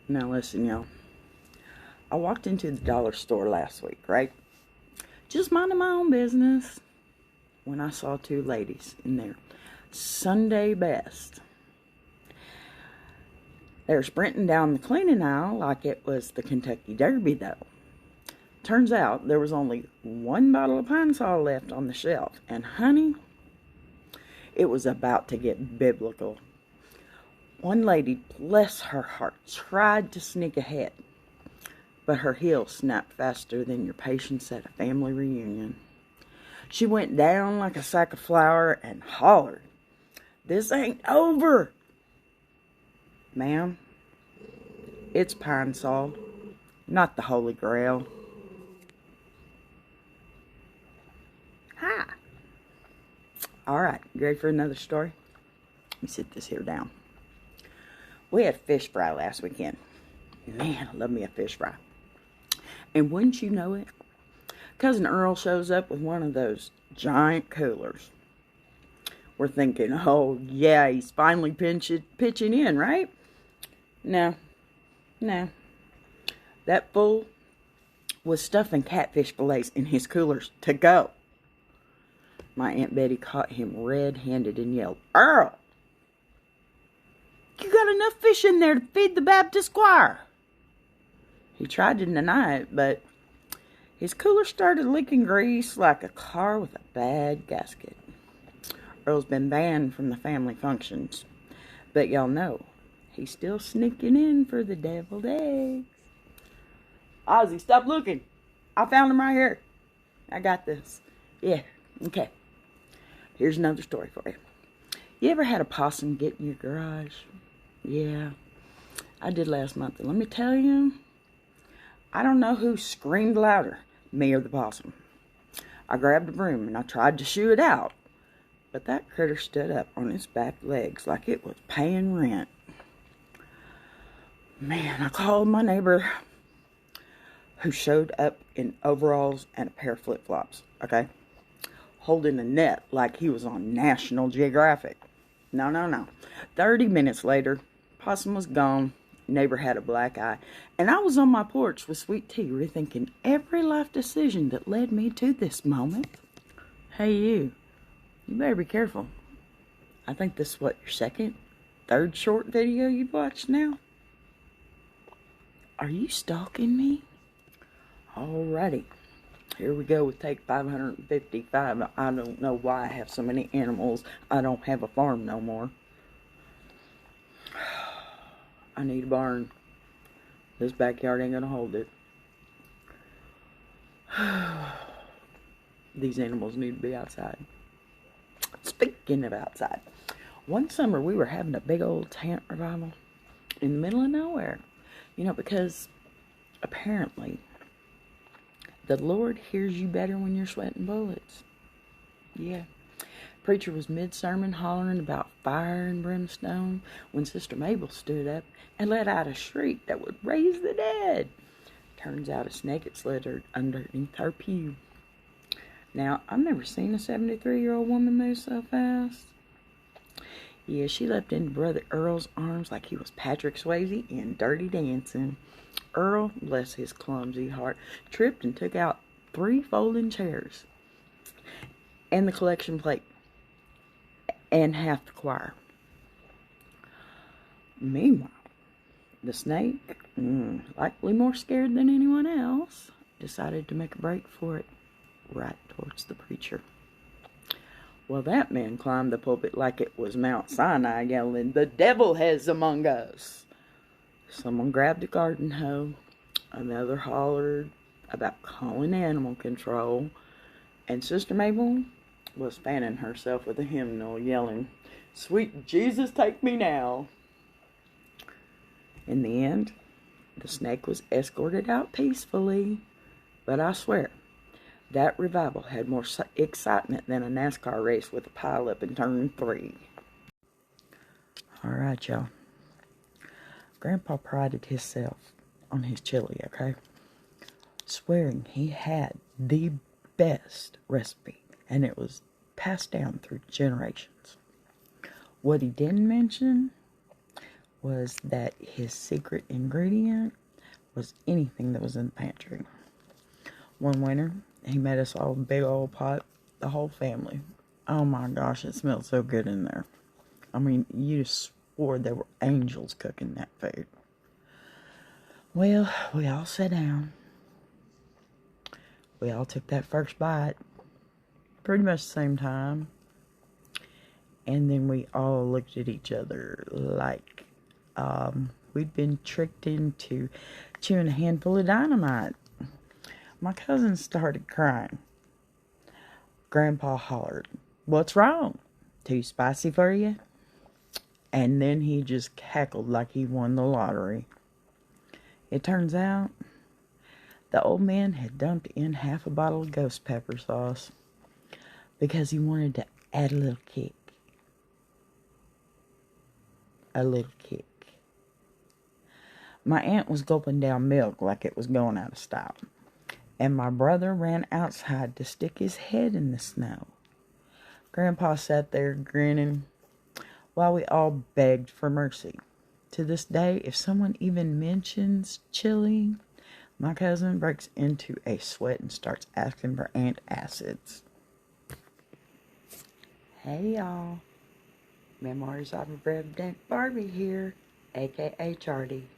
Now listen, y'all. I walked into the dollar store last week, right? Just minding my own business when I saw two ladies in there. Sunday best. They were sprinting down the cleaning aisle like it was the Kentucky Derby, though. Turns out there was only one bottle of Pine Sol left on the shelf. And honey, it was about to get biblical. One lady, bless her heart, tried to sneak ahead, but her heel snapped faster than your patience at a family reunion. She went down like a sack of flour and hollered, "This ain't over!" Ma'am, it's Pine Sol, not the Holy Grail. Hi. Alright, you ready for another story? Let me sit this here down. We had fish fry last weekend. Man, I love me a fish fry. And wouldn't you know it, Cousin Earl shows up with one of those giant coolers. We're thinking, oh yeah, he's finally pitching in, right? No. That fool was stuffing catfish fillets in his coolers to go. My Aunt Betty caught him red-handed and yelled, "Earl, you got enough fish in there to feed the Baptist choir." He tried to deny it, but his cooler started leaking grease like a car with a bad gasket. Earl's been banned from the family functions, but y'all know he's still sneaking in for the deviled eggs. Ozzy, stop looking. I found him right here. I got this. Yeah, okay. Here's another story for you. You ever had a possum get in your garage? Yeah, I did last month. And let me tell you, I don't know who screamed louder, me or the possum. I grabbed a broom and I tried to shoo it out, but that critter stood up on its back legs like it was paying rent. Man, I called my neighbor, who showed up in overalls and a pair of flip-flops, okay? holding a net like he was on National Geographic. No, no, no. 30 minutes later, possum was gone. Neighbor had a black eye. And I was on my porch with sweet tea, rethinking every life decision that led me to this moment. Hey, you better be careful. I think this is what, your second, third short video you've watched now? Are you stalking me? Alrighty. Here we go with take 555. I don't know why I have so many animals. I don't have a farm no more. I need a barn. This backyard ain't gonna hold it. These animals need to be outside. Speaking of outside, one summer we were having a big old tent revival in the middle of nowhere. You know, because apparently the Lord hears you better when you're sweating bullets. Yeah. Preacher was mid-sermon hollering about fire and brimstone when Sister Mabel stood up and let out a shriek that would raise the dead. Turns out a snake had slithered underneath her pew. Now, I've never seen a 73-year-old woman move so fast. Yeah, she leapt into Brother Earl's arms like he was Patrick Swayze in Dirty Dancing. Earl, bless his clumsy heart, tripped and took out 3 folding chairs and the collection plate and half the choir. Meanwhile, the snake, likely more scared than anyone else, decided to make a break for it right towards the preacher. Well, that man climbed the pulpit like it was Mount Sinai, yelling, "The devil has among us." Someone grabbed a garden hoe. Another hollered about calling animal control. And Sister Mabel was fanning herself with a hymnal, yelling, "Sweet Jesus, take me now." In the end, the snake was escorted out peacefully. But I swear, that revival had more excitement than a NASCAR race with a pileup in turn 3. Alright, y'all. Grandpa prided himself on his chili, okay? Swearing he had the best recipe, and it was passed down through generations. What he didn't mention was that his secret ingredient was anything that was in the pantry. One winter, he made us all a big old pot, the whole family. Oh my gosh, it smelled so good in there. I mean, you just swore there were angels cooking that food. Well, we all sat down. We all took that first bite, pretty much the same time. And then we all looked at each other like we'd been tricked into chewing a handful of dynamite. My cousin started crying. Grandpa hollered, "What's wrong? Too spicy for you?" And then he just cackled like he won the lottery. It turns out the old man had dumped in half a bottle of ghost pepper sauce because he wanted to add a little kick. A little kick. My aunt was gulping down milk like it was going out of style. And my brother ran outside to stick his head in the snow. Grandpa sat there grinning while we all begged for mercy. To this day, if someone even mentions chili, my cousin breaks into a sweat and starts asking for antacids. Hey y'all, Memoirs of a Redneck Barbie here, aka Charlie.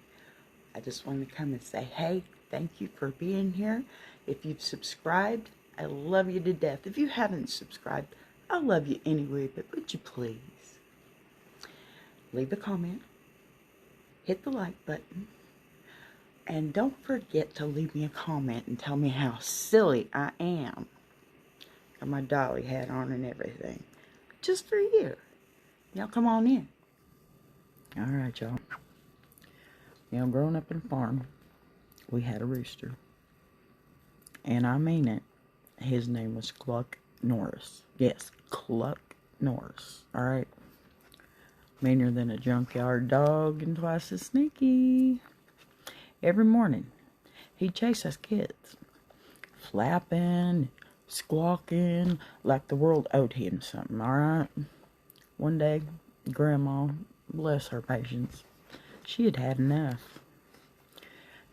I just wanted to come and say, hey, thank you for being here. If you've subscribed, I love you to death. If you haven't subscribed, I love you anyway, but would you please leave a comment, hit the like button, and don't forget to leave me a comment and tell me how silly I am. Got my dolly hat on and everything. Just for you. Y'all come on in. Alright, y'all. You know, growing up in a farm, we had a rooster. And I mean it. His name was Cluck Norris. Yes, Cluck Norris. Alright? Meaner than a junkyard dog and twice as sneaky. Every morning, he'd chase us kids. Flapping, squawking like the world owed him something, alright? One day, Grandma, bless her patience, she had had enough.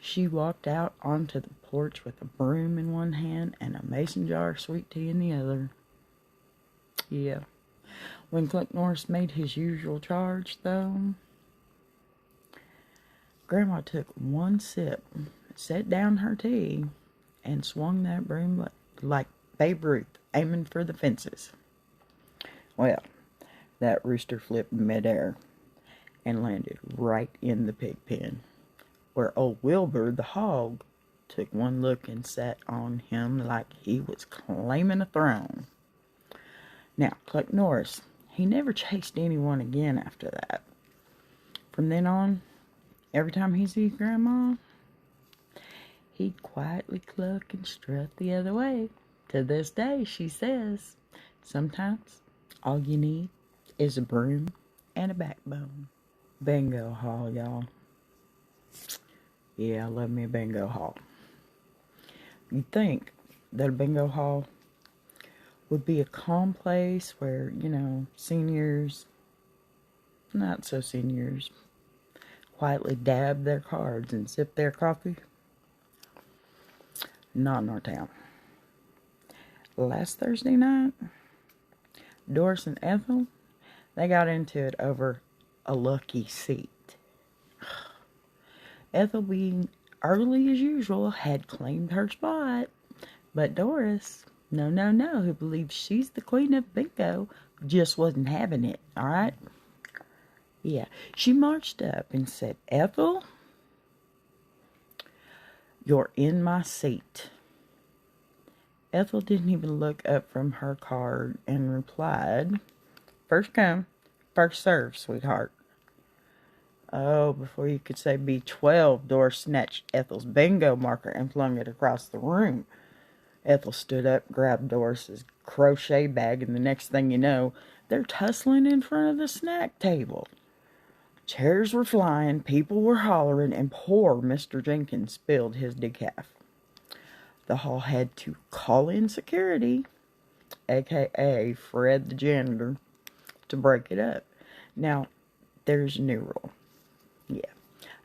She walked out onto the porch with a broom in one hand and a mason jar of sweet tea in the other. Yeah. When Clint Norris made his usual charge, though, Grandma took one sip, set down her tea, and swung that broom like Babe Ruth, aiming for the fences. Well, that rooster flipped midair and landed right in the pig pen, where old Wilbur the hog took one look and sat on him like he was claiming a throne. Now, Cluck Norris, he never chased anyone again after that. From then on, every time he sees Grandma, he'd quietly cluck and strut the other way. To this day, she says, sometimes all you need is a broom and a backbone. Bingo hall, y'all. Yeah, I love me a bingo hall. You'd think that a bingo hall would be a calm place where, seniors, not so seniors, quietly dab their cards and sip their coffee. Not in our town. Last Thursday night, Doris and Ethel, they got into it over a lucky seat. Ethel, being early as usual, had claimed her spot. But Doris, no, who believes she's the queen of bingo, just wasn't having it, alright? Yeah, she marched up and said, Ethel, you're in my seat. Ethel didn't even look up from her card and replied, first come, first serve, sweetheart. Oh, before you could say B12, Doris snatched Ethel's bingo marker and flung it across the room. Ethel stood up, grabbed Doris's crochet bag, and the next thing you know, they're tussling in front of the snack table. Chairs were flying, people were hollering, and poor Mr. Jenkins spilled his decaf. The hall had to call in security, a.k.a. Fred the janitor, to break it up. Now, there's a new rule. Yeah,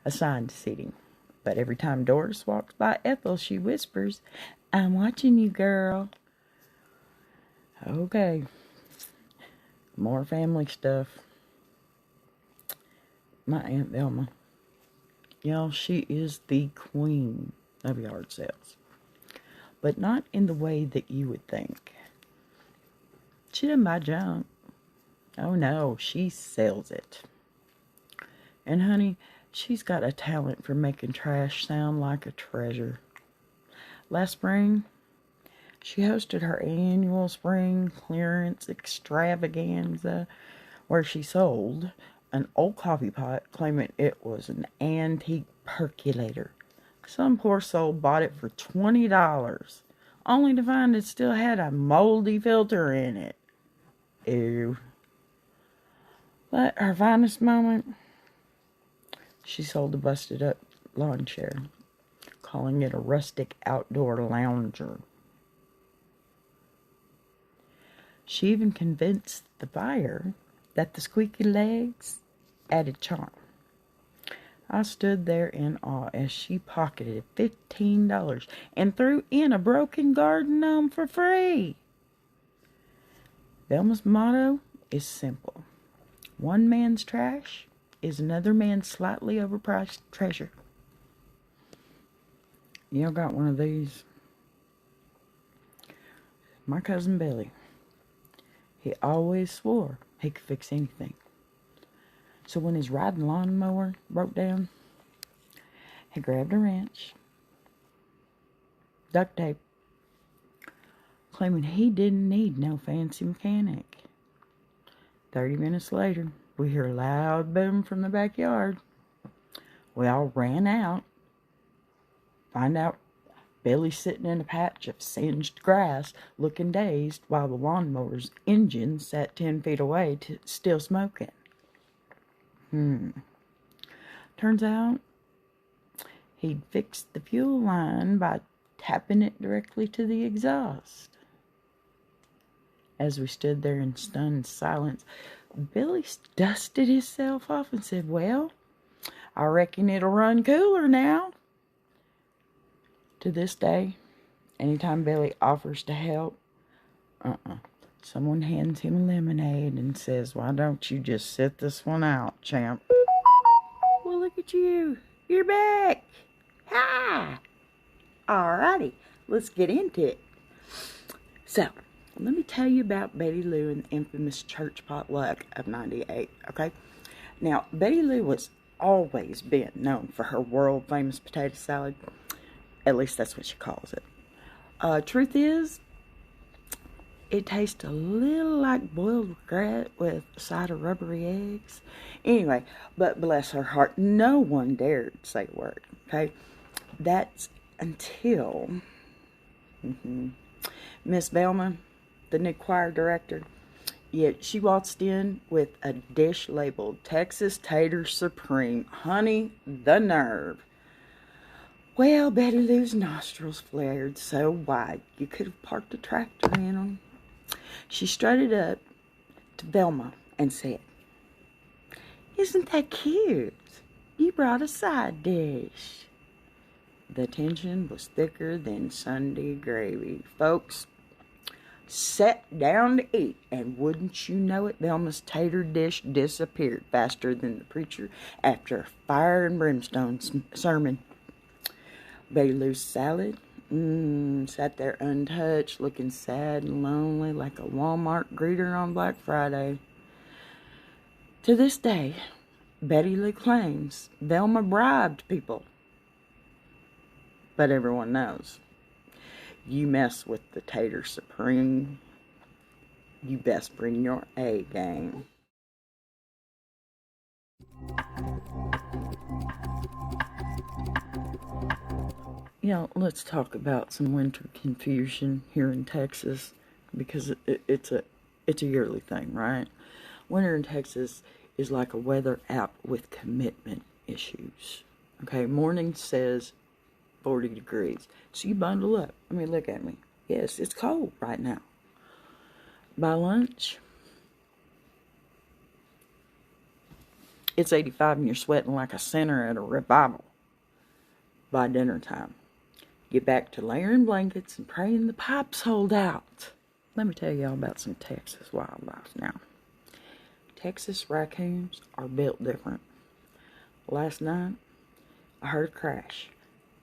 assigned seating. But every time Doris walks by Ethel, she whispers, I'm watching you, girl. Okay. More family stuff. My Aunt Velma. Y'all, she is the queen of yard sales. But not in the way that you would think. She doesn't buy junk. Oh no, she sells it. And honey, she's got a talent for making trash sound like a treasure. Last spring, she hosted her annual spring clearance extravaganza where she sold an old coffee pot claiming it was an antique percolator. Some poor soul bought it for $20, only to find it still had a moldy filter in it. Ew. But her finest moment, she sold a busted up lawn chair, calling it a rustic outdoor lounger. She even convinced the buyer that the squeaky legs added charm. I stood there in awe as she pocketed $15 and threw in a broken garden gnome for free. Velma's motto is simple. One man's trash is another man's slightly overpriced treasure. Y'all got one of these? My cousin Billy. He always swore he could fix anything. So when his riding lawnmower broke down, he grabbed a wrench, duct tape, claiming he didn't need no fancy mechanic. 30 minutes later, we hear a loud boom from the backyard. We all ran out. Find out Billy's sitting in a patch of singed grass, looking dazed, while the lawnmower's engine sat 10 feet away, still smoking. Turns out, he'd fixed the fuel line by tapping it directly to the exhaust. As we stood there in stunned silence, Billy dusted himself off and said, "Well, I reckon it'll run cooler now." To this day, anytime Billy offers to help, someone hands him lemonade and says, "Why don't you just sit this one out, champ?" Well, look at you. You're back. Hi. Alrighty, let's get into it. So, let me tell you about Betty Lou and the infamous church potluck of '98, okay? Now, Betty Lou was always been known for her world-famous potato salad. At least that's what she calls it. Truth is, it tastes a little like boiled regret with a side of rubbery eggs. Anyway, but bless her heart, no one dared say a word, okay? That's until Miss Velma, the new choir director, yet she waltzed in with a dish labeled Texas Tater Supreme. Honey, the nerve. Well, Betty Lou's nostrils flared so wide you could have parked a tractor in them. She strutted up to Velma and said, "Isn't that cute? You brought a side dish." The tension was thicker than Sunday gravy. Folks sat down to eat, and wouldn't you know it, Velma's tater dish disappeared faster than the preacher after a fire and brimstone sermon. Betty Lou's salad sat there untouched, looking sad and lonely like a Walmart greeter on Black Friday. To this day, Betty Lou claims Velma bribed people. But everyone knows, you mess with the Tater Supreme, you best bring your A game. Let's talk about some winter confusion here in Texas, because it's a yearly thing, right? Winter in Texas is like a weather app with commitment issues. Okay, morning says 40 degrees, so you bundle up. I mean, look at me. Yes, it's cold right now. By lunch, it's 85 and you're sweating like a sinner at a revival. By dinner time, get back to layering blankets and praying the pipes hold out. Let me tell y'all about some Texas wildlife now. Texas raccoons are built different. Last night, I heard a crash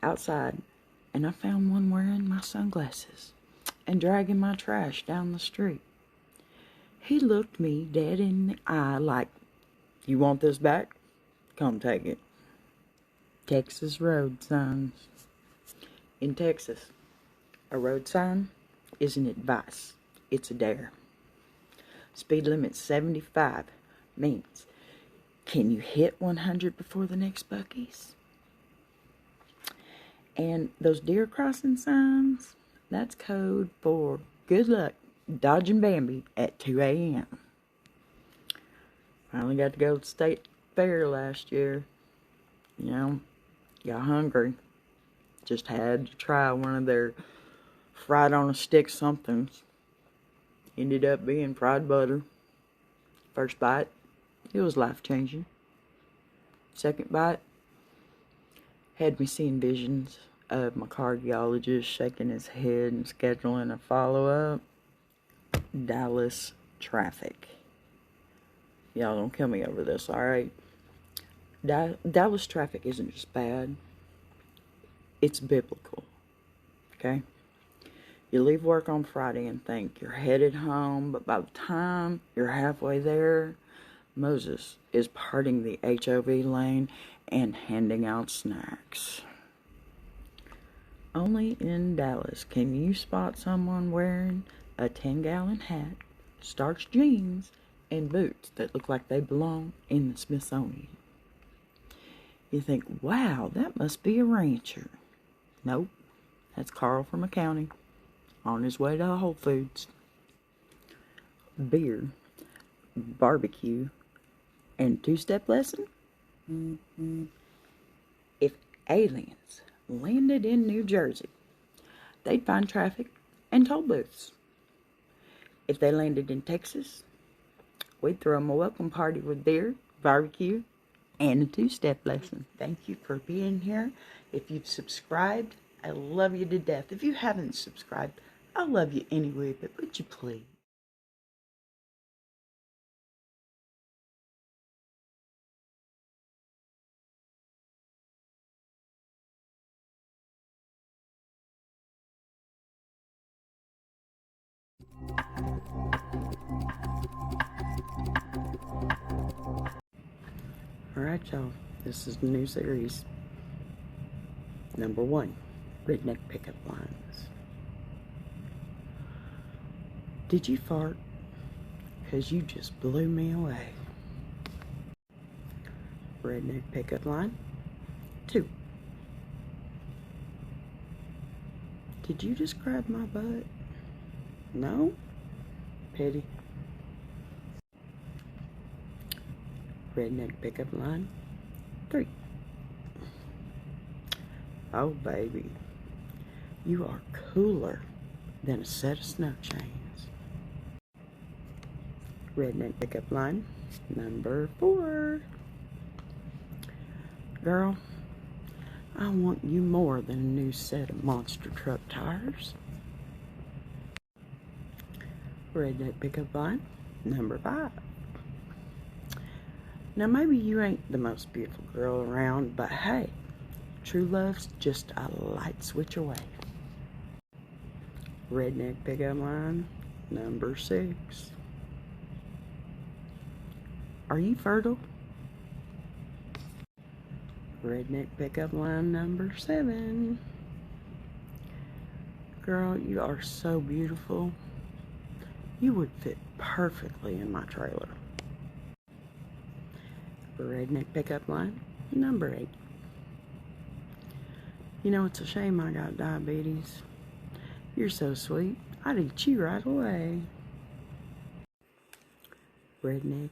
outside, and I found one wearing my sunglasses and dragging my trash down the street. He looked me dead in the eye like, "You want this back? Come take it." Texas road signs. In Texas, a road sign isn't advice, it's a dare. Speed limit 75 means, can you hit 100 before the next Buc-ee's? And those deer crossing signs, that's code for good luck dodging Bambi at 2 a.m. Finally got to go to the state fair last year. Got hungry. Just had to try one of their fried on a stick somethings. Ended up being fried butter. First bite, it was life-changing. Second bite, had me seeing visions of my cardiologist shaking his head and scheduling a follow-up. Dallas traffic. Y'all don't kill me over this, alright? Dallas traffic isn't just bad. It's biblical. Okay? You leave work on Friday and think you're headed home, but by the time you're halfway there, Moses is parting the HOV lane and handing out snacks. Only in Dallas can you spot someone wearing a 10-gallon hat, starched jeans, and boots that look like they belong in the Smithsonian. You think, wow, that must be a rancher. Nope, that's Carl from accounting, on his way to Whole Foods. Beer, barbecue, and two-step lesson? If aliens landed in New Jersey, they'd find traffic and toll booths. If they landed in Texas, we'd throw them a welcome party with beer, barbecue, and a two-step lesson. Thank you for being here. If you've subscribed, I love you to death. If you haven't subscribed, I love you anyway, but would you please? Alright, y'all. This is the new series. Number 1, Redneck Pickup Lines. Did you fart? 'Cause you just blew me away. Redneck Pickup Line 2. Did you just grab my butt? No? Pity. Redneck Pickup Line 3. Oh, baby. You are cooler than a set of snow chains. Redneck Pickup Line number 4. Girl, I want you more than a new set of monster truck tires. Redneck Pickup Line number 5. Now, maybe you ain't the most beautiful girl around, but hey, true love's just a light switch away. Redneck Pickup Line number 6. Are you fertile? Redneck Pickup Line number 7. Girl, you are so beautiful. You would fit perfectly in my trailer. Redneck Pickup Line number 8. You know, it's a shame I got diabetes. You're so sweet, I'd eat you right away. Redneck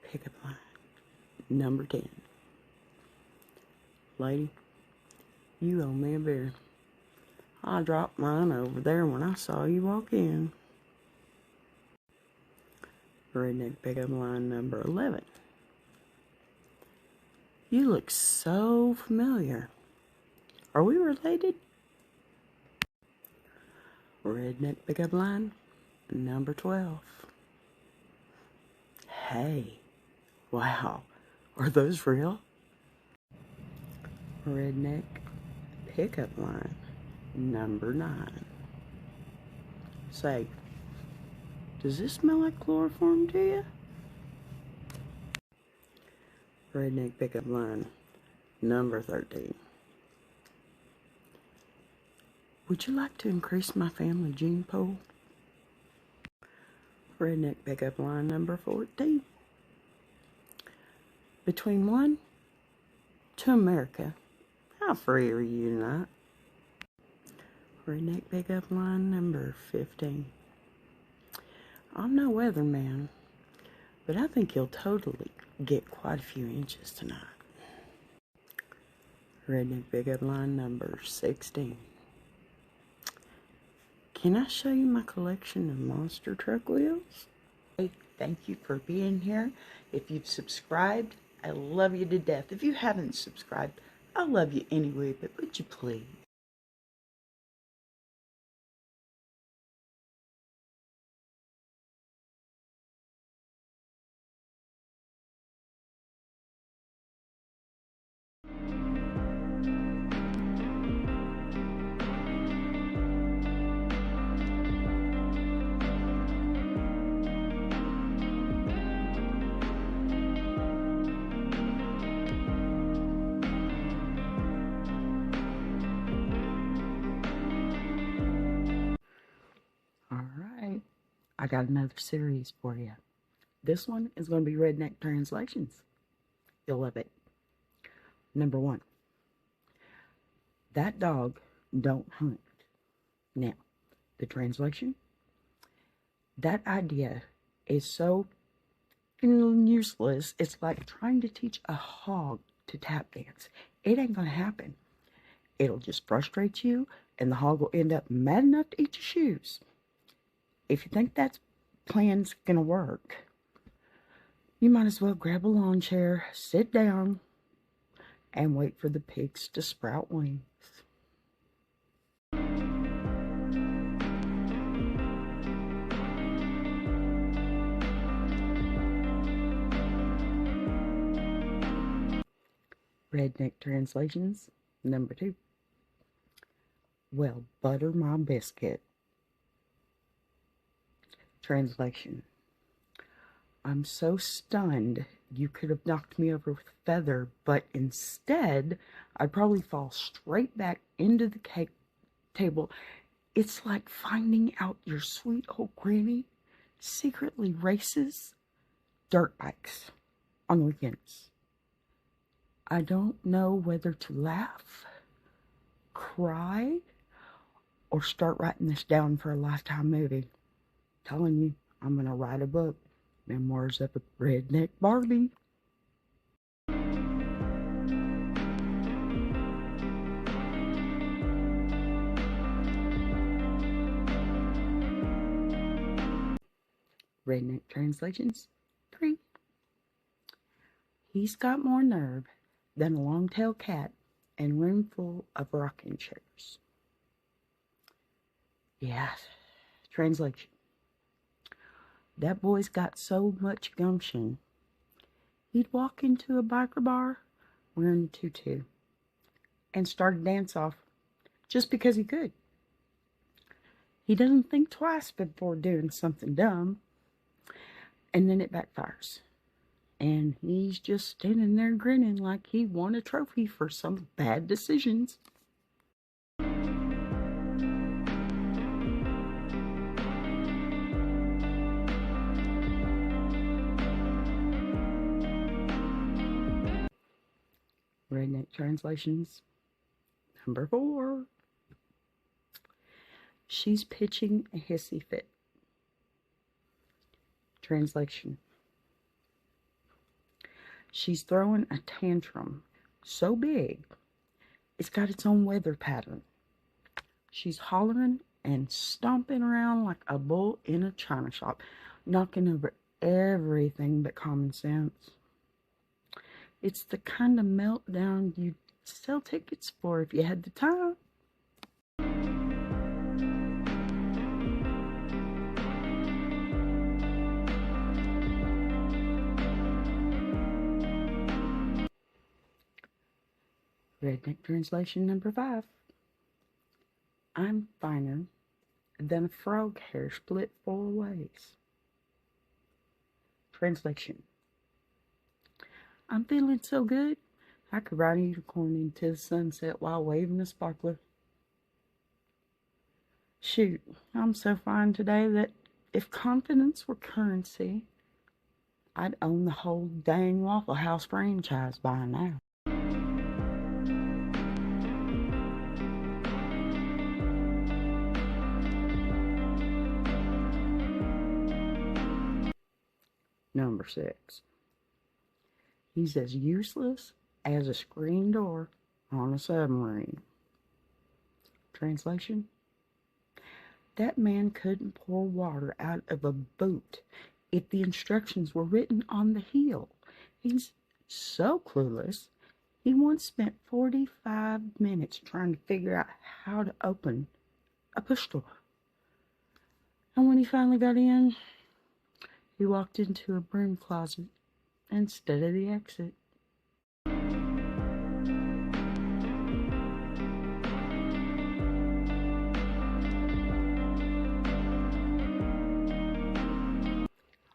Pickup Line number 10. Lady, you owe me a beer. I dropped mine over there when I saw you walk in. Redneck Pickup Line number 11. You look so familiar. Are we related? Redneck Pickup Line number 12. Hey, wow, are those real? Redneck Pickup Line number 9. Say, does this smell like chloroform to you? Redneck Pickup Line number 13. Would you like to increase my family gene pool? Redneck Pickup Line number 14. Between 1 to America, how free are you tonight? Redneck Pickup Line number 15. I'm no weatherman, but I think you'll totally get quite a few inches tonight. Redneck Pickup Line number 16. Can I show you my collection of monster truck wheels? Hey, thank you for being here. If you've subscribed, I love you to death. If you haven't subscribed, I love you anyway, but would you please? Alright, I got another series for you. This one is going to be Redneck Translations. You'll love it. Number 1. That dog don't hunt. Now, the translation. That idea is so useless. It's like trying to teach a hog to tap dance. It ain't going to happen. It'll just frustrate you, and the hog will end up mad enough to eat your shoes. If you think that's plan's gonna work, you might as well grab a lawn chair, sit down, and wait for the pigs to sprout wings. Redneck translations, number 2. Well, butter my biscuit. Translation. I'm so stunned you could have knocked me over with a feather, but instead I'd probably fall straight back into the cake table. It's like finding out your sweet old granny secretly races dirt bikes on weekends. I don't know whether to laugh, cry, or start writing this down for a Lifetime movie. Telling you, I'm gonna write a book. Memoirs of a Redneck Barbie. Redneck translations 3. He's got more nerve than a long-tailed cat and a room full of rocking chairs. Yeah. Translation. That boy's got so much gumption. He'd walk into a biker bar wearing a tutu and start a dance off just because he could. He doesn't think twice before doing something dumb, and then it backfires. And he's just standing there grinning like he won a trophy for some bad decisions. Redneck translations, number 4. She's pitching a hissy fit. Translation. She's throwing a tantrum so big, it's got its own weather pattern. She's hollering and stomping around like a bull in a china shop, knocking over everything but common sense. It's the kind of meltdown you'd sell tickets for if you had the time. Redneck translation number 5. I'm finer than a frog hair split 4 ways. Translation. I'm feeling so good, I could ride a unicorn into the sunset while waving a sparkler. Shoot, I'm so fine today that if confidence were currency, I'd own the whole dang Waffle House franchise by now. Number 6. He's as useless as a screen door on a submarine. Translation. That man couldn't pour water out of a boot if the instructions were written on the heel. He's so clueless, he once spent 45 minutes trying to figure out how to open a push door. And when he finally got in, he walked into a broom closet instead of the exit.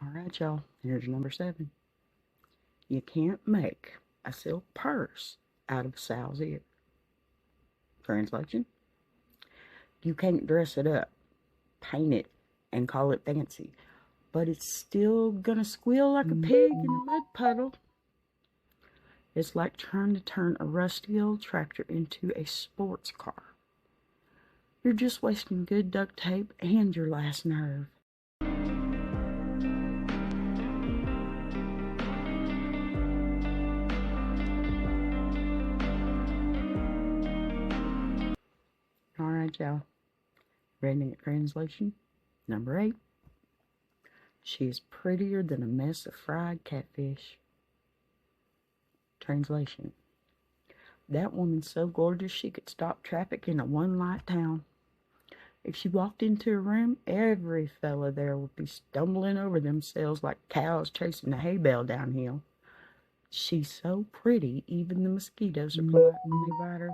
Alright, y'all, here's number 7. You can't make a silk purse out of a sow's ear. Translation. You can't dress it up, paint it, and call it fancy, but it's still gonna squeal like a pig in a mud puddle. It's like trying to turn a rusty old tractor into a sports car. You're just wasting good duct tape and your last nerve. Alright, y'all. Redneck translation number 8. She is prettier than a mess of fried catfish. Translation. That woman's so gorgeous she could stop traffic in a one-light town. If she walked into a room, every fella there would be stumbling over themselves like cows chasing a hay bale downhill. She's so pretty, even the mosquitoes are polite when they bite her.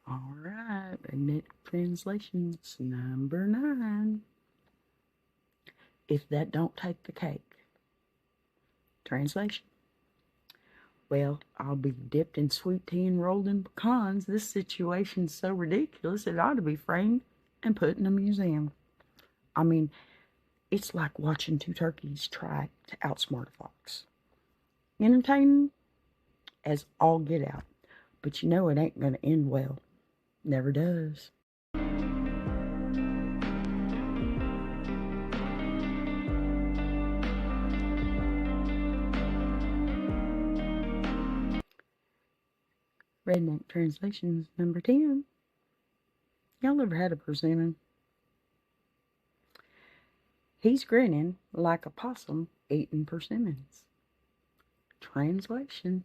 Alright, Redneck Translations number 9. If that don't take the cake. Translation. Well, I'll be dipped in sweet tea and rolled in pecans. This situation's so ridiculous it ought to be framed and put in a museum. I mean, it's like watching two turkeys try to outsmart a fox. Entertaining as all get out, but you know it ain't gonna end well. Never does. Redneck Translations number 10. Y'all ever had a persimmon? He's grinning like a possum eating persimmons. Translation.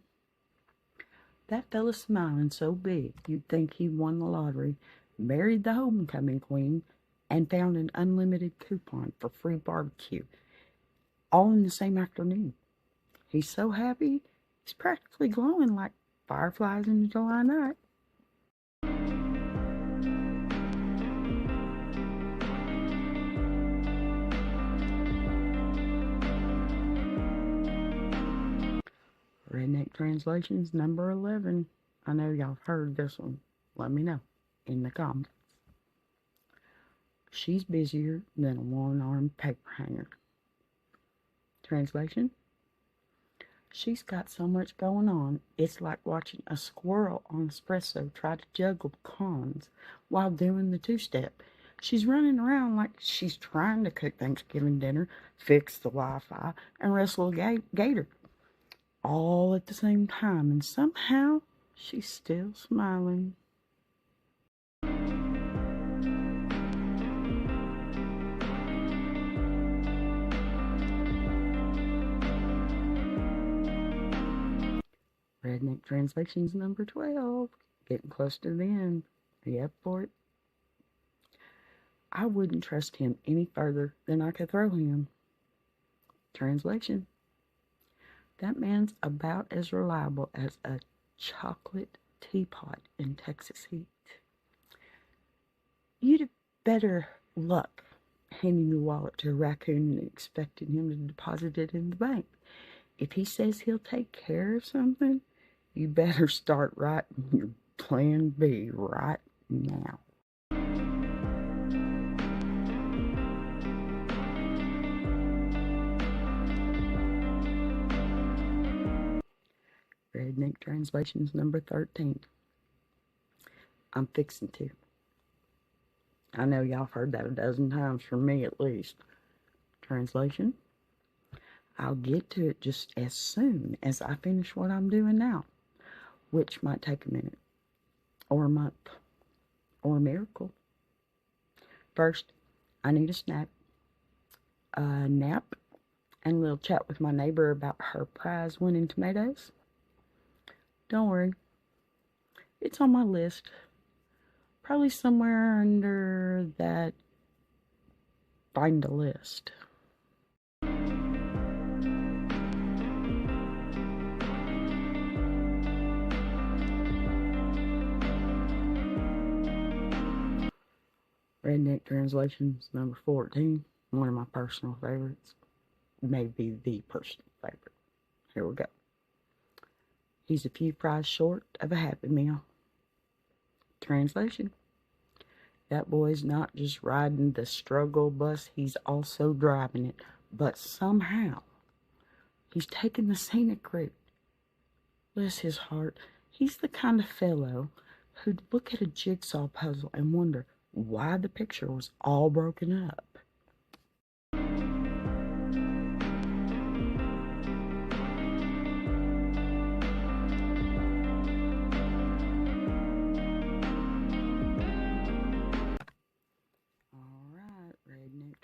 That fella smiling so big you'd think he won the lottery, married the homecoming queen, and found an unlimited coupon for free barbecue, all in the same afternoon. He's so happy, he's practically glowing like fireflies in the July night. Redneck Translations number 11. I know y'all have heard this one. Let me know in the comments. She's busier than a one-armed paper hanger. Translation. She's got so much going on, it's like watching a squirrel on espresso try to juggle pecans while doing the two-step. She's running around like she's trying to cook Thanksgiving dinner, fix the Wi-Fi, and wrestle a gator. All at the same time, and somehow she's still smiling. Redneck Translations number 12. Getting close to the end. Are you up for it? I wouldn't trust him any further than I could throw him. Translation. That man's about as reliable as a chocolate teapot in Texas heat. You'd have better luck handing your wallet to a raccoon and expecting him to deposit it in the bank. If he says he'll take care of something, you better start writing your plan B right now. Redneck Translations number 13. I'm fixing to. I know y'all have heard that a dozen times from me at least. Translation. I'll get to it just as soon as I finish what I'm doing now, which might take a minute, or a month, or a miracle. First, I need a nap, and a little chat with my neighbor about her prize-winning tomatoes. Don't worry, it's on my list. Probably somewhere under that find a list. Redneck Translations number 14. One of my personal favorites. Maybe the personal favorite. Here we go. He's a few fries short of a Happy Meal. Translation. That boy's not just riding the struggle bus, he's also driving it. But somehow, he's taking the scenic route. Bless his heart, he's the kind of fellow who'd look at a jigsaw puzzle and wonder why the picture was all broken up.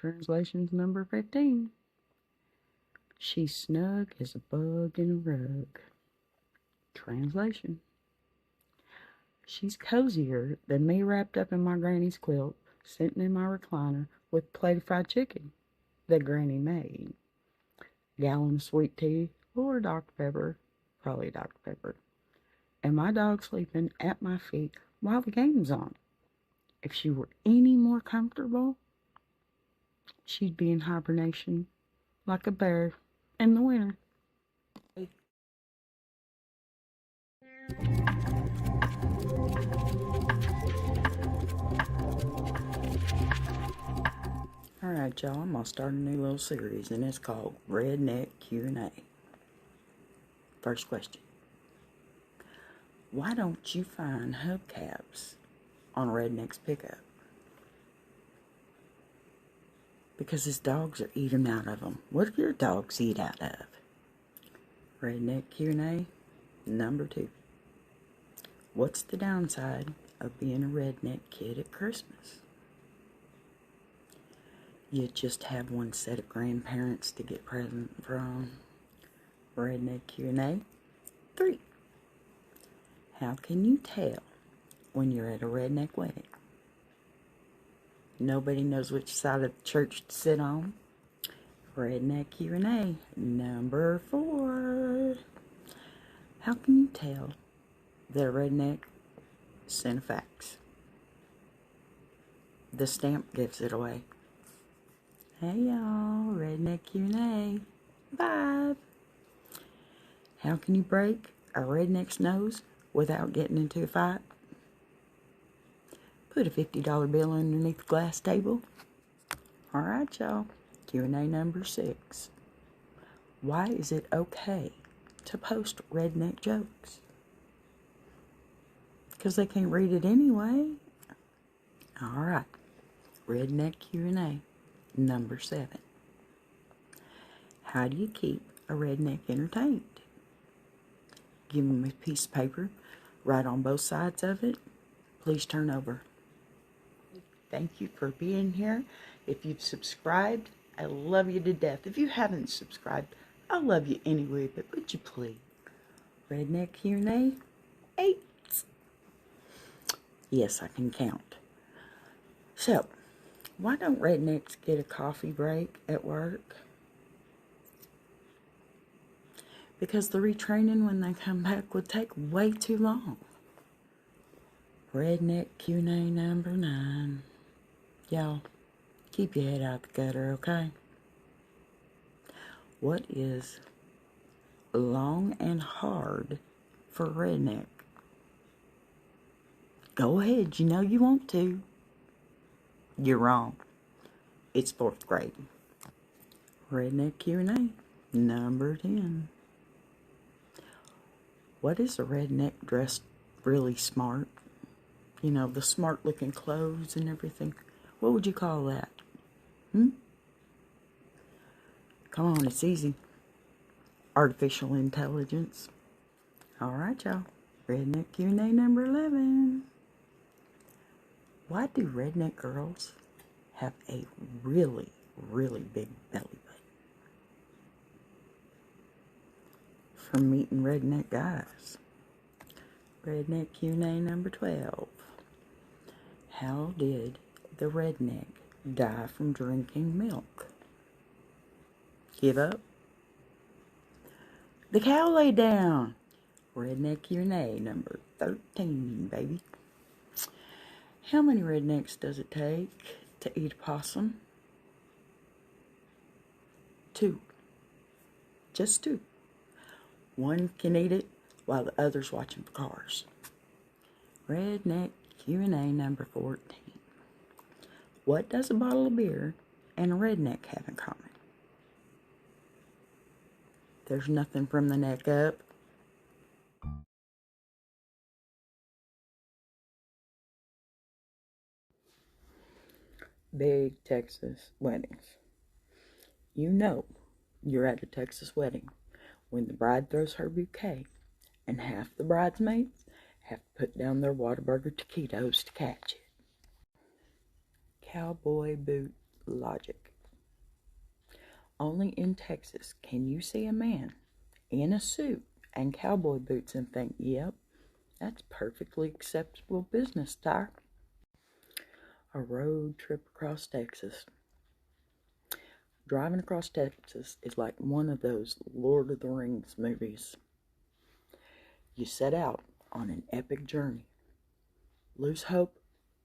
Translations number 15. She's snug as a bug in a rug. Translation. She's cozier than me wrapped up in my granny's quilt, sitting in my recliner with a plate of fried chicken that Granny made. Gallon of sweet tea or Dr. Pepper, probably Dr. Pepper. And my dog sleeping at my feet while the game's on. If she were any more comfortable, she'd be in hibernation like a bear in the winter. Alright, y'all, I'm going to start a new little series, and it's called Redneck Q&A. First question. Why don't you find hubcaps on Redneck's pickup? Because his dogs are eating out of them. What do your dogs eat out of? Redneck Q&A number 2. What's the downside of being a redneck kid at Christmas? You just have one set of grandparents to get presents from. Redneck Q&A 3. How can you tell when you're at a redneck wedding? Nobody knows which side of the church to sit on. Redneck Q&A number 4. How can you tell that a redneck sent a fax? The stamp gives it away. Hey y'all, Redneck Q&A 5. How can you break a redneck's nose without getting into a fight? Put a $50 bill underneath the glass table. Alright y'all, Q&A number 6. Why is it okay to post redneck jokes? Because they can't read it anyway. Alright, Redneck Q&A number 7. How do you keep a redneck entertained? Give them a piece of paper, write on both sides of it. Please turn over. Thank you for being here. If you've subscribed, I love you to death. If you haven't subscribed, I love you anyway, but would you please? Redneck Q&A 8. Yes, I can count. So, why don't rednecks get a coffee break at work? Because the retraining when they come back would take way too long. Redneck Q&A number 9. Y'all, keep your head out the gutter, okay? What is long and hard for redneck? Go ahead, you know you want to. You're wrong. It's 4th grade. Redneck Q&A number 10. What is a redneck dressed really smart? You know, the smart looking clothes and everything. What would you call that? Come on, it's easy. Artificial intelligence. Alright, y'all. Redneck Q&A number 11. Why do redneck girls have a really, really big belly button? From meeting redneck guys. Redneck Q&A number 12. How did the redneck die from drinking milk? Give up? The cow lay down. Redneck Q&A number 13, baby. How many rednecks does it take to eat a possum? 2. Just 2. One can eat it while the other's watching for cars. Redneck Q&A number 14. What does a bottle of beer and a redneck have in common? There's nothing from the neck up. Big Texas weddings. You know you're at a Texas wedding when the bride throws her bouquet and half the bridesmaids have to put down their Whataburger taquitos to catch it. Cowboy boot logic. Only in Texas can you see a man in a suit and cowboy boots and think, yep, that's perfectly acceptable business attire. A road trip across Texas. Driving across Texas is like one of those Lord of the Rings movies. You set out on an epic journey, lose hope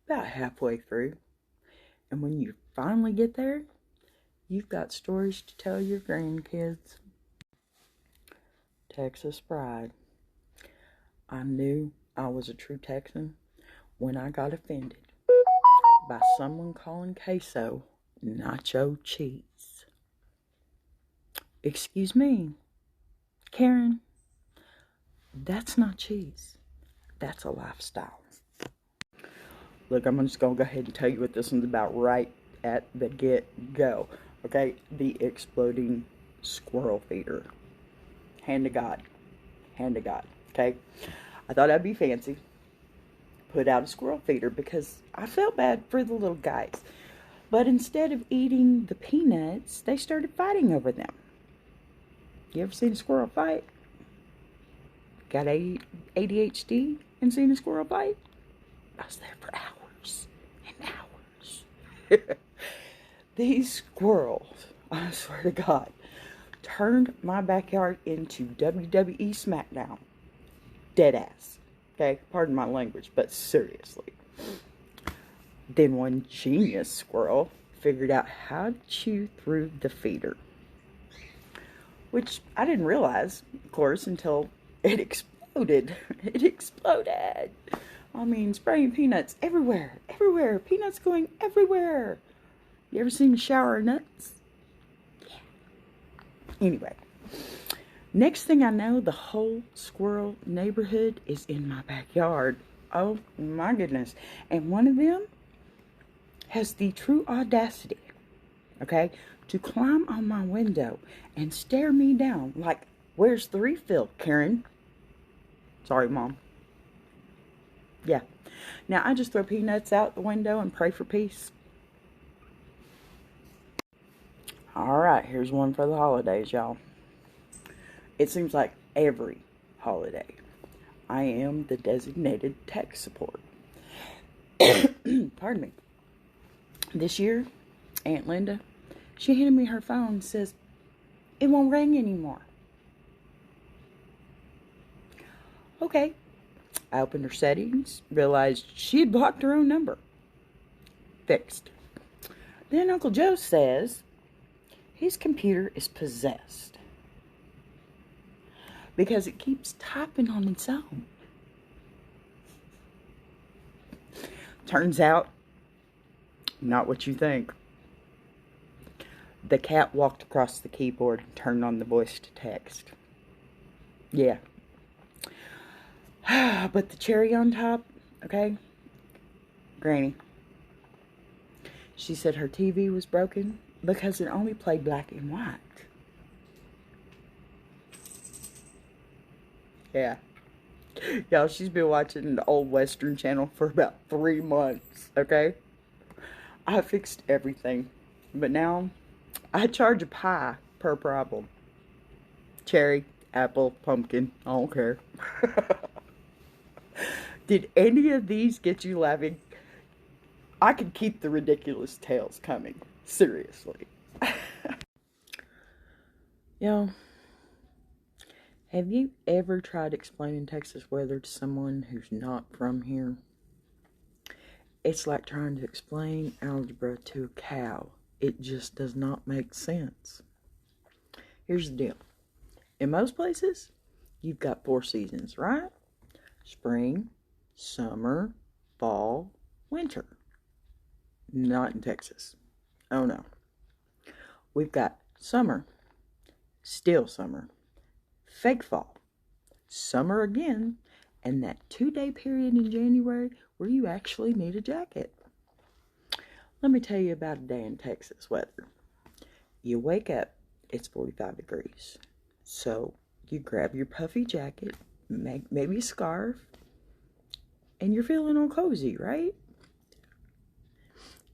about halfway through, and when you finally get there, you've got stories to tell your grandkids. Texas pride. I knew I was a true Texan when I got offended by someone calling queso nacho cheese. Excuse me, Karen, that's not cheese. That's a lifestyle. Look, I'm just going to go ahead and tell you what this one's about right at the get-go. Okay? The exploding squirrel feeder. Hand to God. Hand to God. Okay? I thought I'd be fancy. Put out a squirrel feeder because I felt bad for the little guys. But instead of eating the peanuts, they started fighting over them. You ever seen a squirrel fight? Got ADHD and seen a squirrel fight? I was there for hours and hours. These squirrels, I swear to God, turned my backyard into WWE SmackDown. Dead ass. Okay? Pardon my language, but seriously. Then one genius squirrel figured out how to chew through the feeder. Which I didn't realize, of course, until it exploded. It exploded. I mean, spraying peanuts everywhere. Everywhere. Peanuts going everywhere. You ever seen a shower of nuts? Yeah. Anyway. Next thing I know, the whole squirrel neighborhood is in my backyard. Oh, my goodness. And one of them has the true audacity, okay, to climb on my window and stare me down like, where's the refill, Karen? Sorry, Mom. Yeah. Now, I just throw peanuts out the window and pray for peace. Alright, here's one for the holidays, y'all. It seems like every holiday, I am the designated tech support. Pardon me. This year, Aunt Linda, she handed me her phone and says, it won't ring anymore. Okay. I opened her settings, realized she had blocked her own number. Fixed. Then Uncle Joe says his computer is possessed because it keeps typing on its own. Turns out, not what you think. The cat walked across the keyboard and turned on the voice to text. Yeah. But the cherry on top, okay? Granny. She said her TV was broken because it only played black and white. Yeah. Y'all, she's been watching the old Western channel for about 3 months, okay? I fixed everything. But now, I charge a pie per problem. Cherry, apple, pumpkin, I don't care. Did any of these get you laughing? I could keep the ridiculous tales coming. Seriously. Yo, have you ever tried explaining Texas weather to someone who's not from here? It's like trying to explain algebra to a cow. It just does not make sense. Here's the deal. In most places, you've got 4 seasons, right? Spring, summer, fall, winter. Not in Texas. Oh no. We've got summer, still summer, fake fall, summer again, and that 2-day period in January where you actually need a jacket. Let me tell you about a day in Texas weather. You wake up, it's 45 degrees. So you grab your puffy jacket, maybe a scarf, and you're feeling all cozy, right?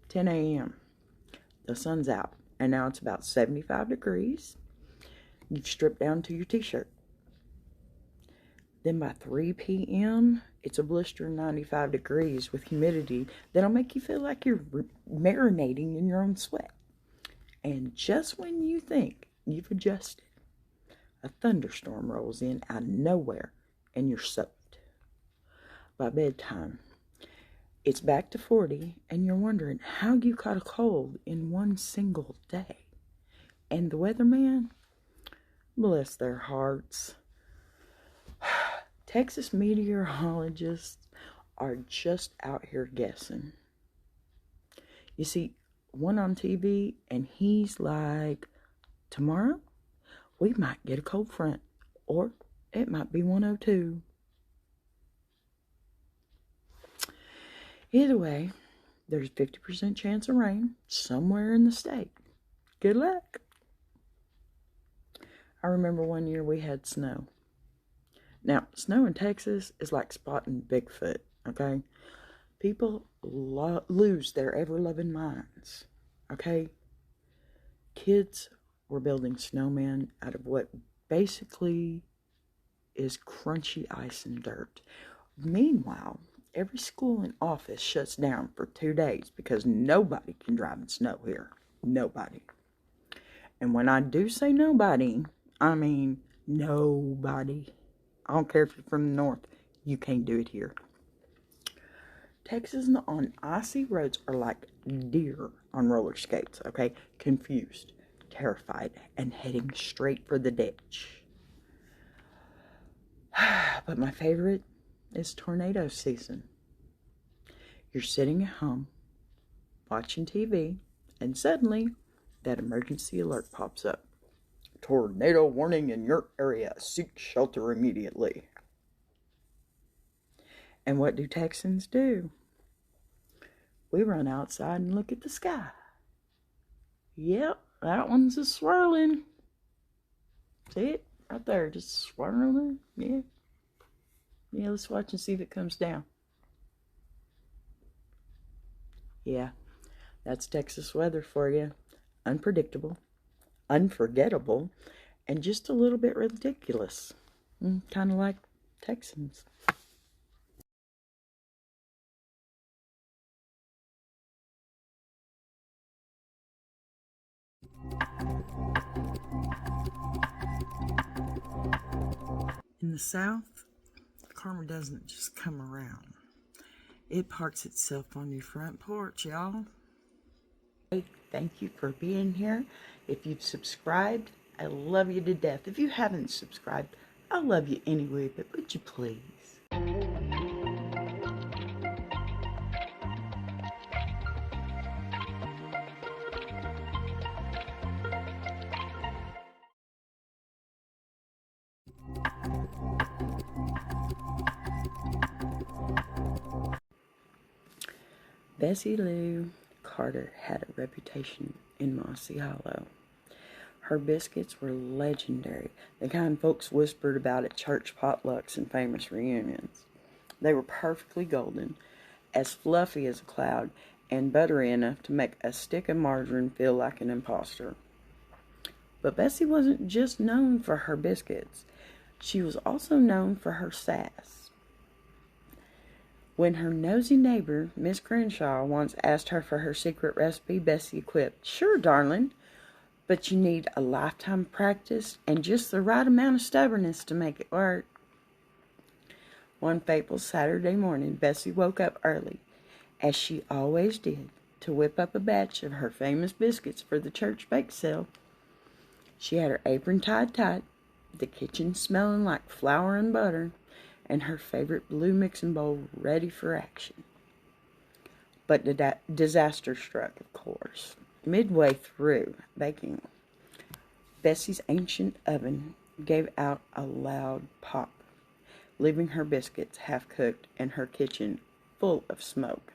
10 a.m. The sun's out. and now it's about 75 degrees. You've stripped down to your t-shirt. Then by 3 p.m., it's a blistering 95 degrees with humidity that'll make you feel like you're marinating in your own sweat. And just when you think you've adjusted, a thunderstorm rolls in out of nowhere and you're soaked. By bedtime, it's back to 40 and you're wondering how you caught a cold in one single day. And the weatherman, bless their hearts, Texas meteorologists are just out here guessing. You see one on TV and he's like, tomorrow we might get a cold front, or it might be 102. Either way, there's a 50% chance of rain somewhere in the state. Good luck. I remember one year we had snow. Now, snow in Texas is like spotting Bigfoot, okay? People lose their ever-loving minds, okay? Kids were building snowmen out of what basically is crunchy ice and dirt. Meanwhile, every school and office shuts down for 2 days because nobody can drive in snow here. Nobody. And when I do say nobody, I mean nobody. I don't care if you're from the north, you can't do it here. Texas on icy roads are like deer on roller skates, okay? Confused, terrified, and heading straight for the ditch. But my favorite is tornado season. You're sitting at home, watching TV, and suddenly that emergency alert pops up. Tornado warning in your area. Seek shelter immediately. And what do Texans do? We run outside and look at the sky. Yep, that one's a swirling. See it? Right there, just swirling. Yeah. Yeah, let's watch and see if it comes down. Yeah, that's Texas weather for you. Unpredictable, unforgettable, and just a little bit ridiculous. Kind of like Texans. In the South, karma doesn't just come around. It parks itself on your front porch, y'all. Thank you for being here. If you've subscribed, I love you to death. If you haven't subscribed, I love you anyway, but would you please? Bessie Lou Carter had a reputation in Mossy Hollow. Her biscuits were legendary, the kind folks whispered about at church potlucks and famous reunions. They were perfectly golden, as fluffy as a cloud, and buttery enough to make a stick of margarine feel like an imposter. But Bessie wasn't just known for her biscuits. She was also known for her sass. When her nosy neighbor, Miss Crenshaw, once asked her for her secret recipe, Bessie quipped, "Sure, darling, but you need a lifetime of practice and just the right amount of stubbornness to make it work." One fateful Saturday morning, Bessie woke up early, as she always did, to whip up a batch of her famous biscuits for the church bake sale. She had her apron tied tight, the kitchen smelling like flour and butter, and her favorite blue mixing bowl ready for action. But disaster struck, of course. Midway through baking, Bessie's ancient oven gave out a loud pop, leaving her biscuits half-cooked and her kitchen full of smoke.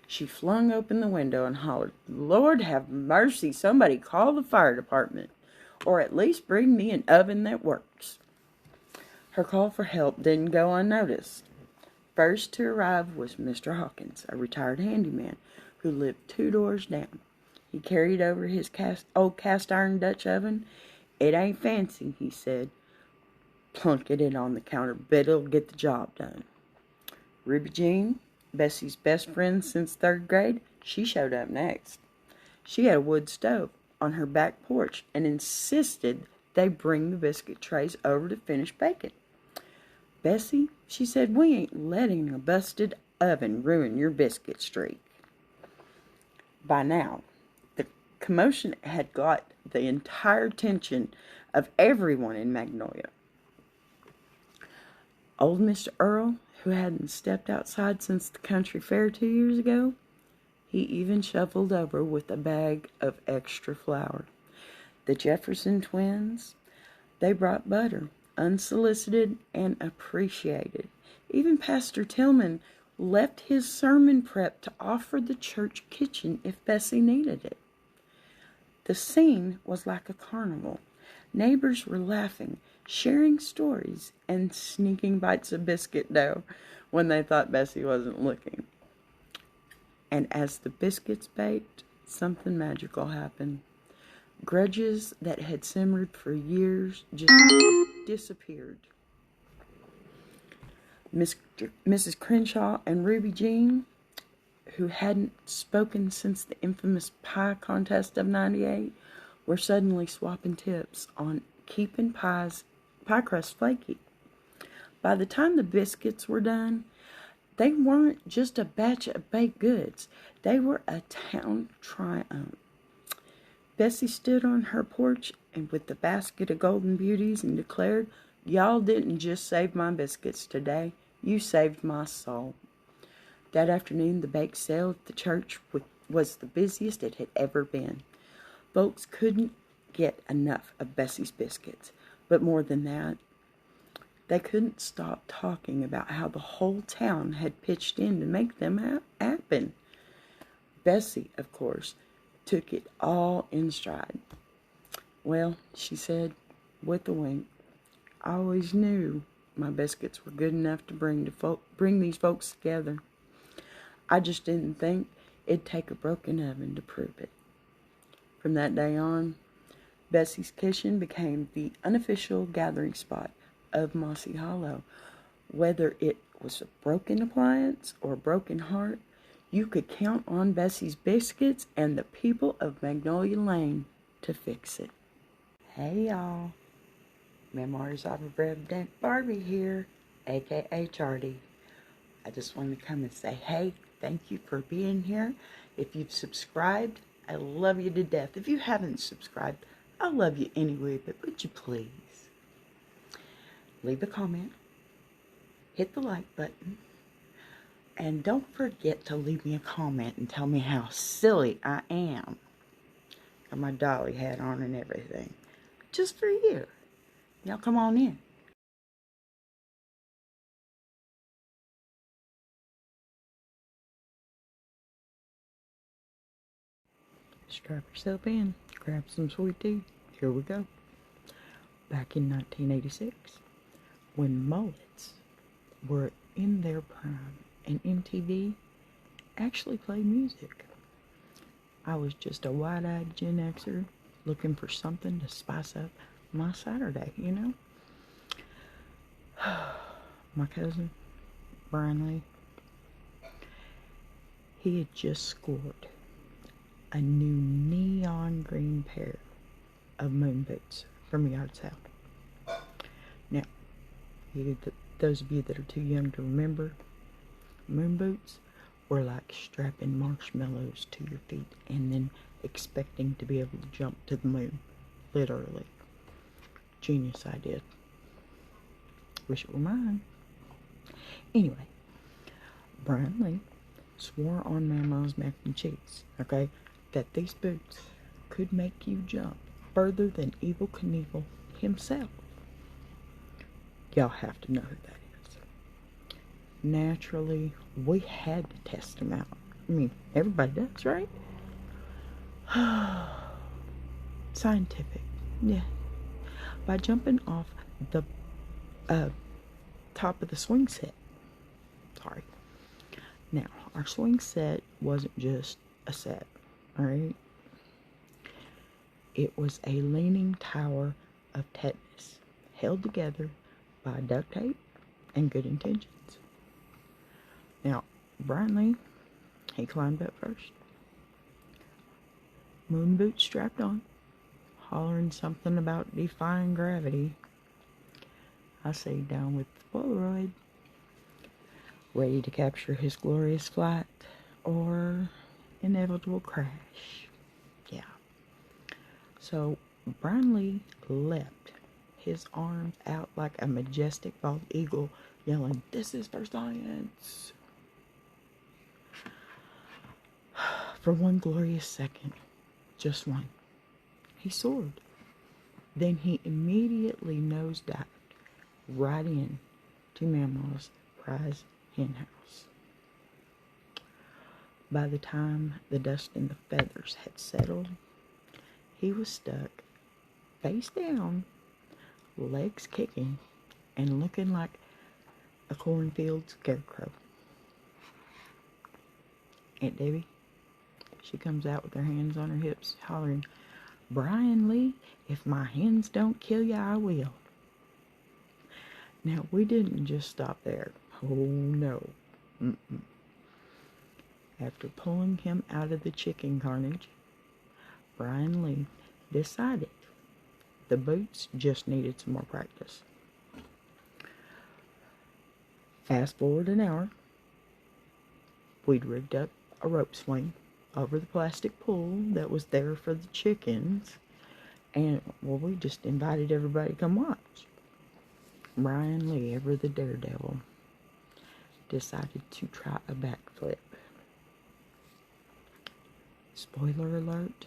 She flung open the window and hollered, "Lord have mercy, somebody call the fire department, or at least bring me an oven that works." Her call for help didn't go unnoticed. First to arrive was Mr. Hawkins, a retired handyman who lived 2 doors down. He carried over his old cast iron Dutch oven. "It ain't fancy," he said, plunking it on the counter, "but it'll get the job done." Ruby Jean, Bessie's best friend since 3rd grade, she showed up next. She had a wood stove on her back porch and insisted they bring the biscuit trays over to finish baking. "Bessie," she said, "we ain't letting a busted oven ruin your biscuit streak." By now, the commotion had got the entire attention of everyone in Magnolia. Old Mr. Earl, who hadn't stepped outside since the country fair 2 years ago, he even shuffled over with a bag of extra flour. The Jefferson twins, they brought butter, unsolicited and appreciated. Even Pastor Tillman left his sermon prep to offer the church kitchen if Bessie needed it. The scene was like a carnival. Neighbors were laughing, sharing stories, and sneaking bites of biscuit dough when they thought Bessie wasn't looking. And as the biscuits baked, something magical happened. Grudges that had simmered for years just disappeared. Mrs. Crenshaw and Ruby Jean, who hadn't spoken since the infamous pie contest of '98, were suddenly swapping tips on keeping pie crust flaky. By the time the biscuits were done, they weren't just a batch of baked goods. They were a town triumph. Bessie stood on her porch and with the basket of golden beauties and declared, "Y'all didn't just save my biscuits today, you saved my soul." That afternoon, the bake sale at the church was the busiest it had ever been. Folks couldn't get enough of Bessie's biscuits, but more than that, they couldn't stop talking about how the whole town had pitched in to make them happen. Bessie, of course, took it all in stride. "Well," she said, with a wink, "I always knew my biscuits were good enough to bring these folks together. I just didn't think it'd take a broken oven to prove it." From that day on, Bessie's kitchen became the unofficial gathering spot of Mossy Hollow. Whether it was a broken appliance or a broken heart, you could count on Bessie's biscuits and the people of Magnolia Lane to fix it. Hey y'all, Memoirs of a Redneck Barbie here, aka Charlie. I just wanted to come and say, hey, thank you for being here. If you've subscribed, I love you to death. If you haven't subscribed, I love you anyway, but would you please leave a comment, hit the like button, and don't forget to leave me a comment and tell me how silly I am. Got my dolly hat on and everything. Just for you. Y'all come on in. Strap yourself in. Grab some sweet tea. Here we go. Back in 1986, when mullets were in their prime and MTV actually played music, I was just a wide-eyed Gen Xer looking for something to spice up my Saturday, you know? My cousin, Brian Lee, he had just scored a new neon green pair of moon boots from a yard sale. Now, those of you that are too young to remember, moon boots were like strapping marshmallows to your feet and then expecting to be able to jump to the moon. Literally. Genius idea. Wish it were mine. Anyway, Brian Lee swore on Mama's mac and cheese, okay, that these boots could make you jump further than Evel Knievel himself. Y'all have to know who that is. Naturally, we had to test them out. I mean, everybody does, right? Scientific, yeah. By jumping off the top of the swing set. Sorry. Now, our swing set wasn't just a set, alright? it was a leaning tower of tetanus, held together by duct tape and good intentions. Now, Brian Lee, he climbed up first. Moon boots strapped on, hollering something about defying gravity. I say down with the Polaroid, ready to capture his glorious flight or inevitable crash. Yeah. So Brian Lee leapt, his arms out like a majestic bald eagle, yelling, "This is for science!" For one glorious second, just one, he soared. Then he immediately nosedived right in to Memoirs' prize hen house. By the time the dust and the feathers had settled, he was stuck face down, legs kicking, and looking like a cornfield scarecrow. Aunt Debbie, she comes out with her hands on her hips, hollering, "Brian Lee, if my hens don't kill you, I will." Now, we didn't just stop there. Oh, no. Mm-mm. After pulling him out of the chicken carnage, Brian Lee decided the boots just needed some more practice. Fast forward an hour, we'd rigged up a rope swing over the plastic pool that was there for the chickens, and, well, we just invited everybody to come watch. Brian Lee, ever the daredevil, decided to try a backflip. Spoiler alert,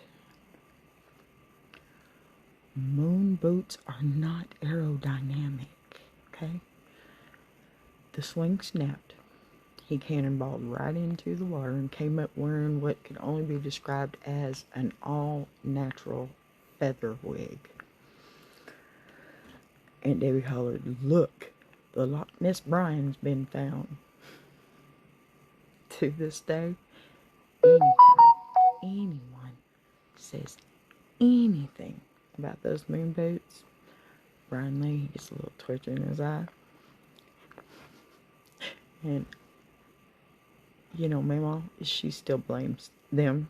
moon boots are not aerodynamic, okay? The swing snapped. He cannonballed right into the water and came up wearing what could only be described as an all-natural feather wig. Aunt Debbie hollered, "Look, the Loch Ness Brian's been found." To this day, anytime anyone says anything about those moon boots, Brian Lee gets a little twitch in his eye. And, you know, Mama, she still blames them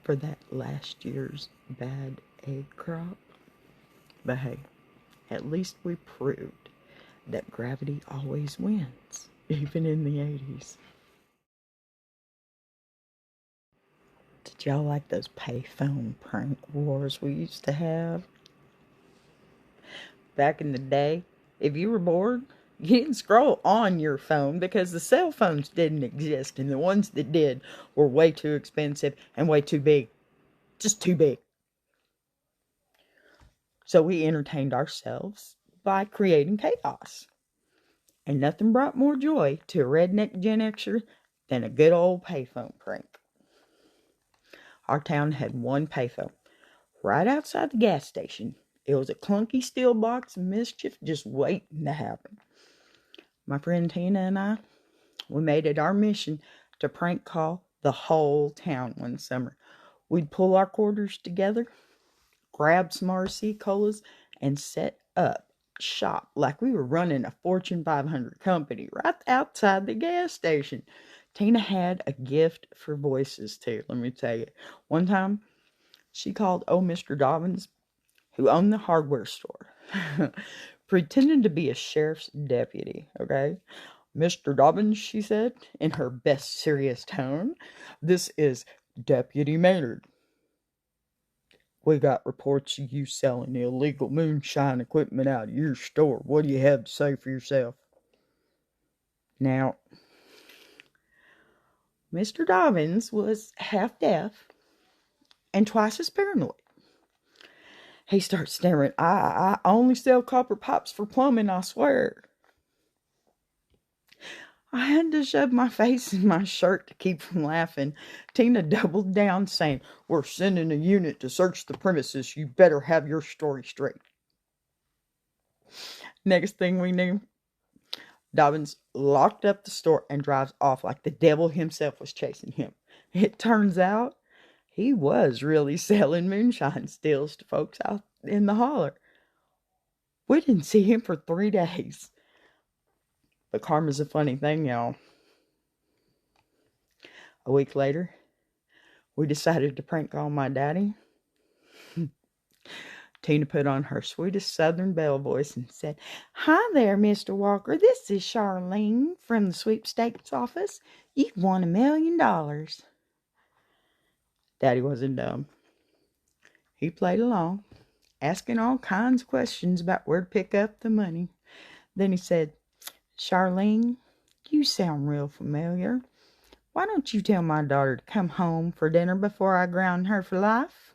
for that last year's bad egg crop. But hey, at least we proved that gravity always wins, even in the 80s. Did y'all like those payphone prank wars we used to have? Back in the day, if you were bored, you didn't scroll on your phone because the cell phones didn't exist, and the ones that did were way too expensive and way too big. Just too big. So we entertained ourselves by creating chaos. And nothing brought more joy to a redneck Gen Xer than a good old payphone prank. Our town had one payphone right outside the gas station. It was a clunky steel box of mischief just waiting to happen. My friend Tina and I, we made it our mission to prank call the whole town one summer. We'd pull our quarters together, grab some RC colas, and set up shop like we were running a Fortune 500 company right outside the gas station. Tina had a gift for voices too, let me tell you. One time, she called old Mr. Dobbins, who owned the hardware store, pretending to be a sheriff's deputy, okay? "Mr. Dobbins," she said, in her best serious tone, "this is Deputy Maynard. We got reports of you selling illegal moonshine equipment out of your store. What do you have to say for yourself?" Now, Mr. Dobbins was half deaf and twice as paranoid. He starts stammering, I only sell copper pipes for plumbing, I swear." I had to shove my face in my shirt to keep from laughing. Tina doubled down, saying, "We're sending a unit to search the premises. You better have your story straight." Next thing we knew, Dobbins locked up the store and drives off like the devil himself was chasing him. It turns out He was really selling moonshine stills to folks out in the holler. We didn't see him for 3 days. But karma's a funny thing, y'all. A week later, we decided to prank call my daddy. Tina put on her sweetest Southern Belle voice and said, "Hi there, Mr. Walker. This is Charlene from the sweepstakes office. You've won $1 million. Daddy wasn't dumb. He played along, asking all kinds of questions about where to pick up the money. Then he said, "Charlene, you sound real familiar. Why don't you tell my daughter to come home for dinner before I ground her for life?"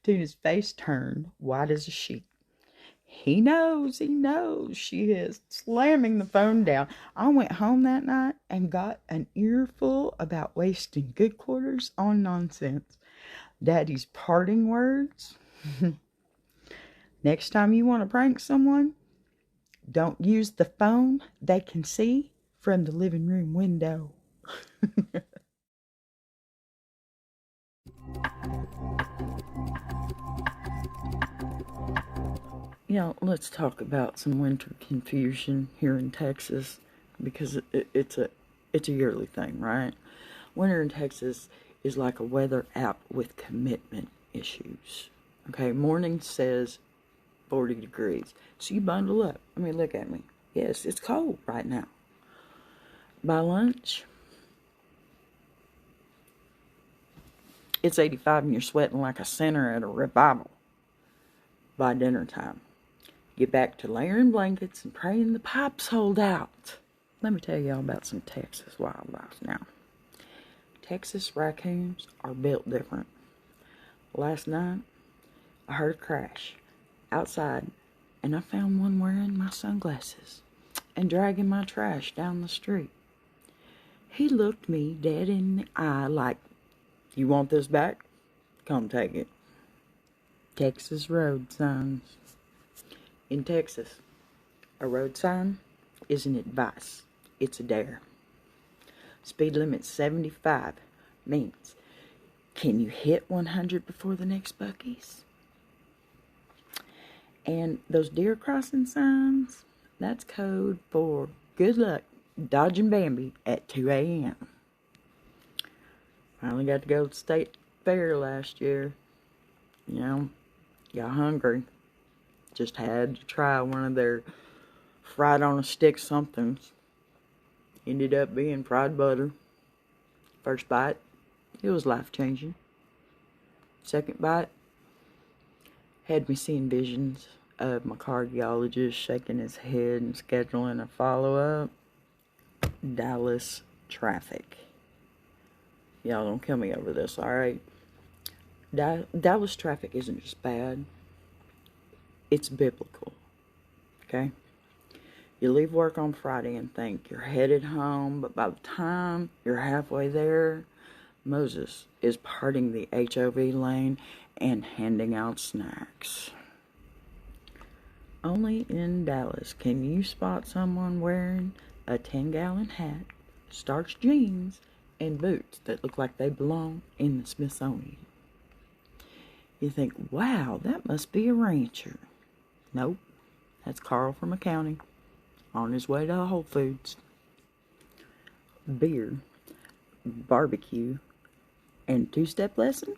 Tina's face turned white as a sheet. He knows, she is, slamming the phone down. I went home that night and got an earful about wasting good quarters on nonsense. Daddy's parting words: next time you want to prank someone, don't use the phone they can see from the living room window. Let's talk about some winter confusion here in Texas, because it's a yearly thing, right? Winter in Texas is like a weather app with commitment issues. Okay, morning says 40 degrees, so you bundle up. I mean, look at me. Yes, it's cold right now. By lunch, it's 85 and you're sweating like a sinner at a revival. By dinner time, get back to layering blankets and praying the pipes hold out. Let me tell y'all about some Texas wildlife now. Texas raccoons are built different. Last night, I heard a crash outside, and I found one wearing my sunglasses and dragging my trash down the street. He looked me dead in the eye like, "You want this back? Come take it." Texas road signs. In Texas, a road sign isn't advice, it's a dare. Speed limit 75 means, can you hit 100 before the next Buc-ee's? And those deer crossing signs, that's code for good luck dodging Bambi at 2 a.m. Finally got to go to the state fair last year. Got hungry. Just had to try one of their fried on a stick somethings. Ended up being fried butter. First bite, it was life-changing. Second bite, had me seeing visions of my cardiologist shaking his head and scheduling a follow-up. Dallas traffic. Y'all don't kill me over this, alright? Dallas traffic isn't just bad. It's biblical. Okay? You leave work on Friday and think you're headed home, but by the time you're halfway there, Moses is parting the HOV lane and handing out snacks. Only in Dallas can you spot someone wearing a 10-gallon hat, starched jeans, and boots that look like they belong in the Smithsonian. You think, wow, that must be a rancher. Nope, that's Carl from accounting, on his way to Whole Foods. Beer, barbecue, and two-step lesson?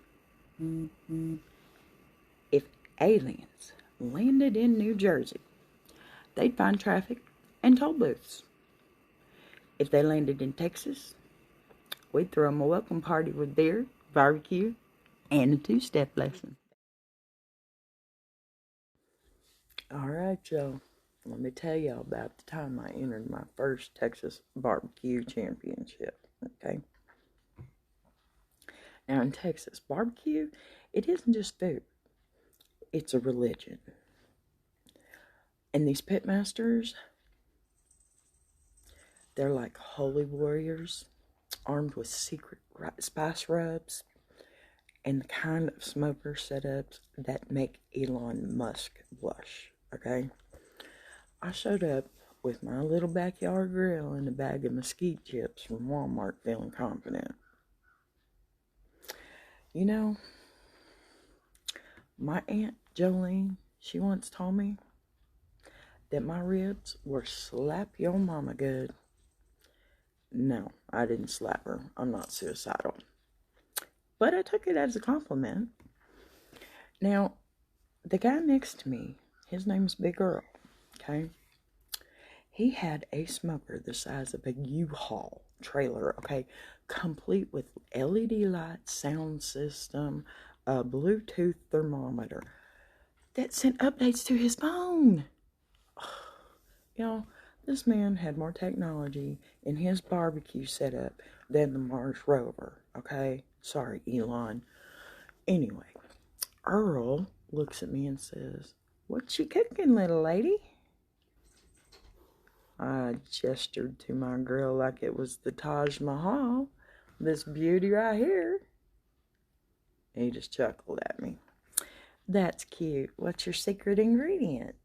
If aliens landed in New Jersey, they'd find traffic and toll booths. If they landed in Texas, we'd throw them a welcome party with beer, barbecue, and a two-step lesson. Alright, y'all. Let me tell y'all about the time I entered my first Texas barbecue championship. Okay? Now in Texas, barbecue, it isn't just food. It's a religion. And these pitmasters, they're like holy warriors, armed with secret spice rubs, and the kind of smoker setups that make Elon Musk blush, okay? I showed up with my little backyard grill and a bag of mesquite chips from Walmart feeling confident. You know, my Aunt Jolene, she once told me that my ribs were slap your mama good. No, I didn't slap her. I'm not suicidal. But I took it as a compliment. Now, the guy next to me, his name's Big Earl, okay? He had a smoker the size of a U-Haul trailer, okay? Complete with LED lights, sound system, a Bluetooth thermometer that sent updates to his phone. You know, this man had more technology in his barbecue setup than the Mars rover, okay? Sorry, Elon. Anyway, Earl looks at me and says, "What you cooking, little lady?" I gestured to my grill like it was the Taj Mahal, this beauty right here. He just chuckled at me. "That's cute. What's your secret ingredient?"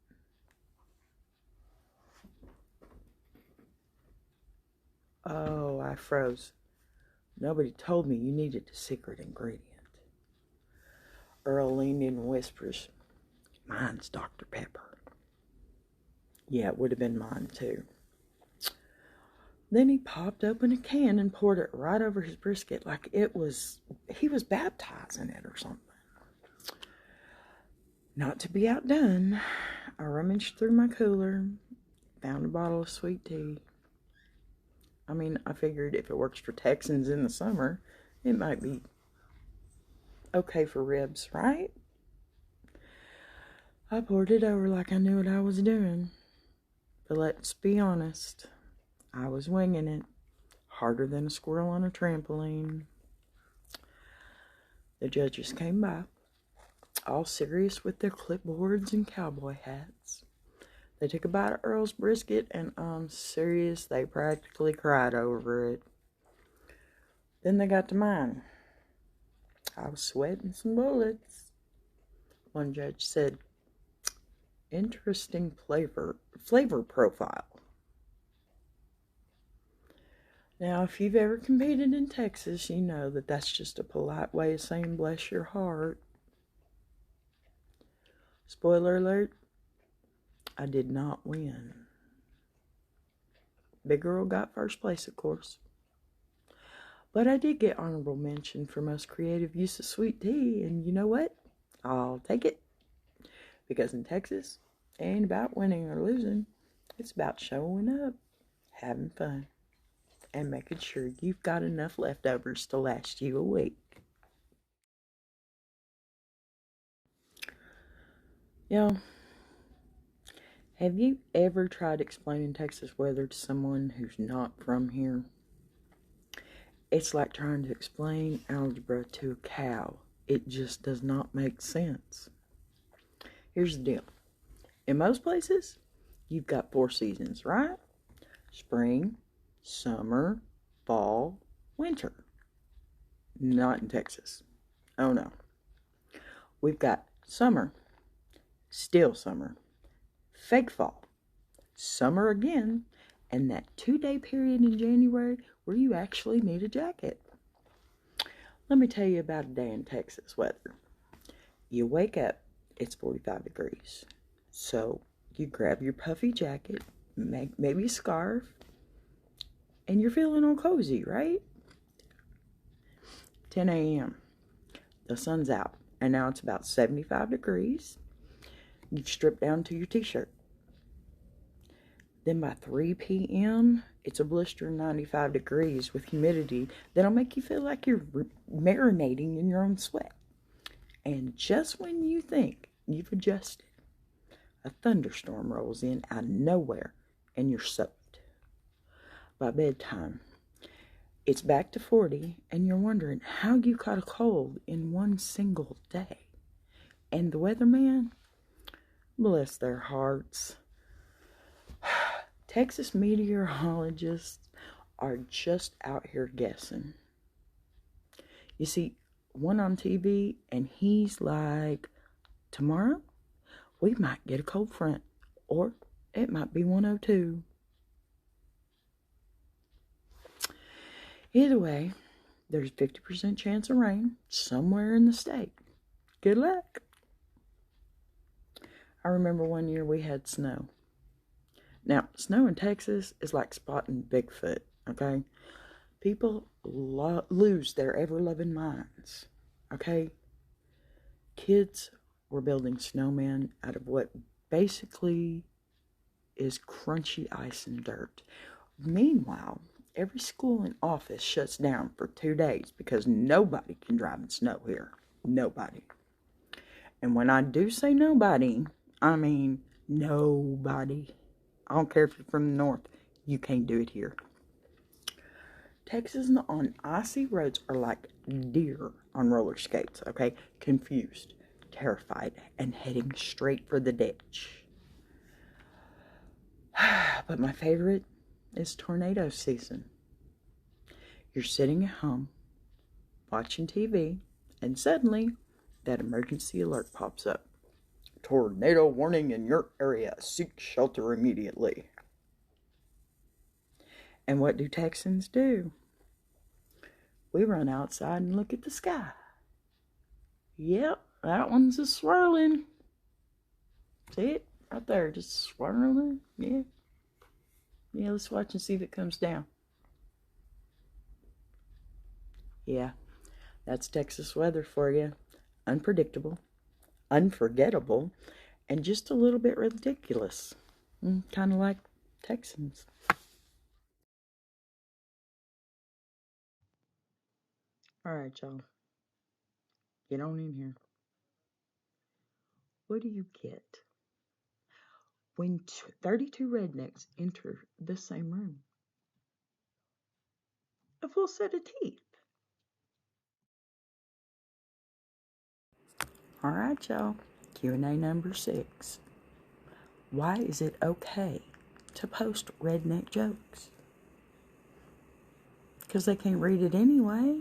Oh, I froze. Nobody told me you needed a secret ingredient. Earl leaned in and whispers, "Mine's Dr. Pepper." Yeah, it would have been mine too. Then he popped open a can and poured it right over his brisket like he was baptizing it or something. Not to be outdone, I rummaged through my cooler, found a bottle of sweet tea. I mean, I figured if it works for Texans in the summer, it might be okay for ribs, right? I poured it over like I knew what I was doing. But let's be honest, I was winging it, harder than a squirrel on a trampoline. The judges came by, all serious with their clipboards and cowboy hats. They took a bite of Earl's brisket, and I'm serious, they practically cried over it. Then they got to mine. I was sweating some bullets. One judge said, "Interesting flavor profile." Now, if you've ever competed in Texas, you know that that's just a polite way of saying bless your heart. Spoiler alert, I did not win. Big Girl got first place, of course. But I did get honorable mention for most creative use of sweet tea, and you know what? I'll take it. Because in Texas, it ain't about winning or losing. It's about showing up, having fun, and making sure you've got enough leftovers to last you a week. Y'all, have you ever tried explaining Texas weather to someone who's not from here? It's like trying to explain algebra to a cow. It just does not make sense. Here's the deal. In most places, you've got 4 seasons, right? Spring, summer, fall, winter. Not in Texas. Oh no. We've got summer, still summer, fake fall, summer again, and that 2-day period in January where you actually need a jacket. Let me tell you about a day in Texas weather. You wake up, it's 45 degrees. So you grab your puffy jacket, maybe a scarf, and you're feeling all cozy, right? 10 a.m. The sun's out, and now it's about 75 degrees. You've stripped down to your t-shirt. Then by 3 p.m., it's a blistering 95 degrees with humidity that'll make you feel like you're marinating in your own sweat. And just when you think you've adjusted, a thunderstorm rolls in out of nowhere and you're soaked. By bedtime, it's back to 40 and you're wondering how you caught a cold in one single day. And the weatherman, bless their hearts, Texas meteorologists are just out here guessing. You see, one on TV, and he's like, tomorrow, we might get a cold front, or it might be 102. Either way, There's 50% chance of rain somewhere in the state. Good luck. I remember one year we had snow. Now, snow in Texas is like spotting Bigfoot, okay? People lose their ever-loving minds, okay? Kids were building snowmen out of what basically is crunchy ice and dirt. Meanwhile, every school and office shuts down for 2 days because nobody can drive in snow here. Nobody. And when I do say nobody, I mean nobody. I don't care if you're from the north. You can't do it here. Texas on icy roads are like deer on roller skates, okay? Confused, terrified, and heading straight for the ditch. But my favorite is tornado season. You're sitting at home, watching TV, and suddenly that emergency alert pops up. Tornado warning in your area. Seek shelter immediately. And what do Texans do? We run outside and look at the sky. Yep, that one's a swirling. See it? Right there, just swirling. Yeah. Yeah, let's watch and see if it comes down. Yeah, that's Texas weather for you. Unpredictable, unforgettable, and just a little bit ridiculous. Kind of like Texans. All right, y'all. Get on in here. What do you get when 32 rednecks enter the same room? A full set of teeth. All right, y'all. Q&A number 6. Why is it okay to post redneck jokes? Because they can't read it anyway.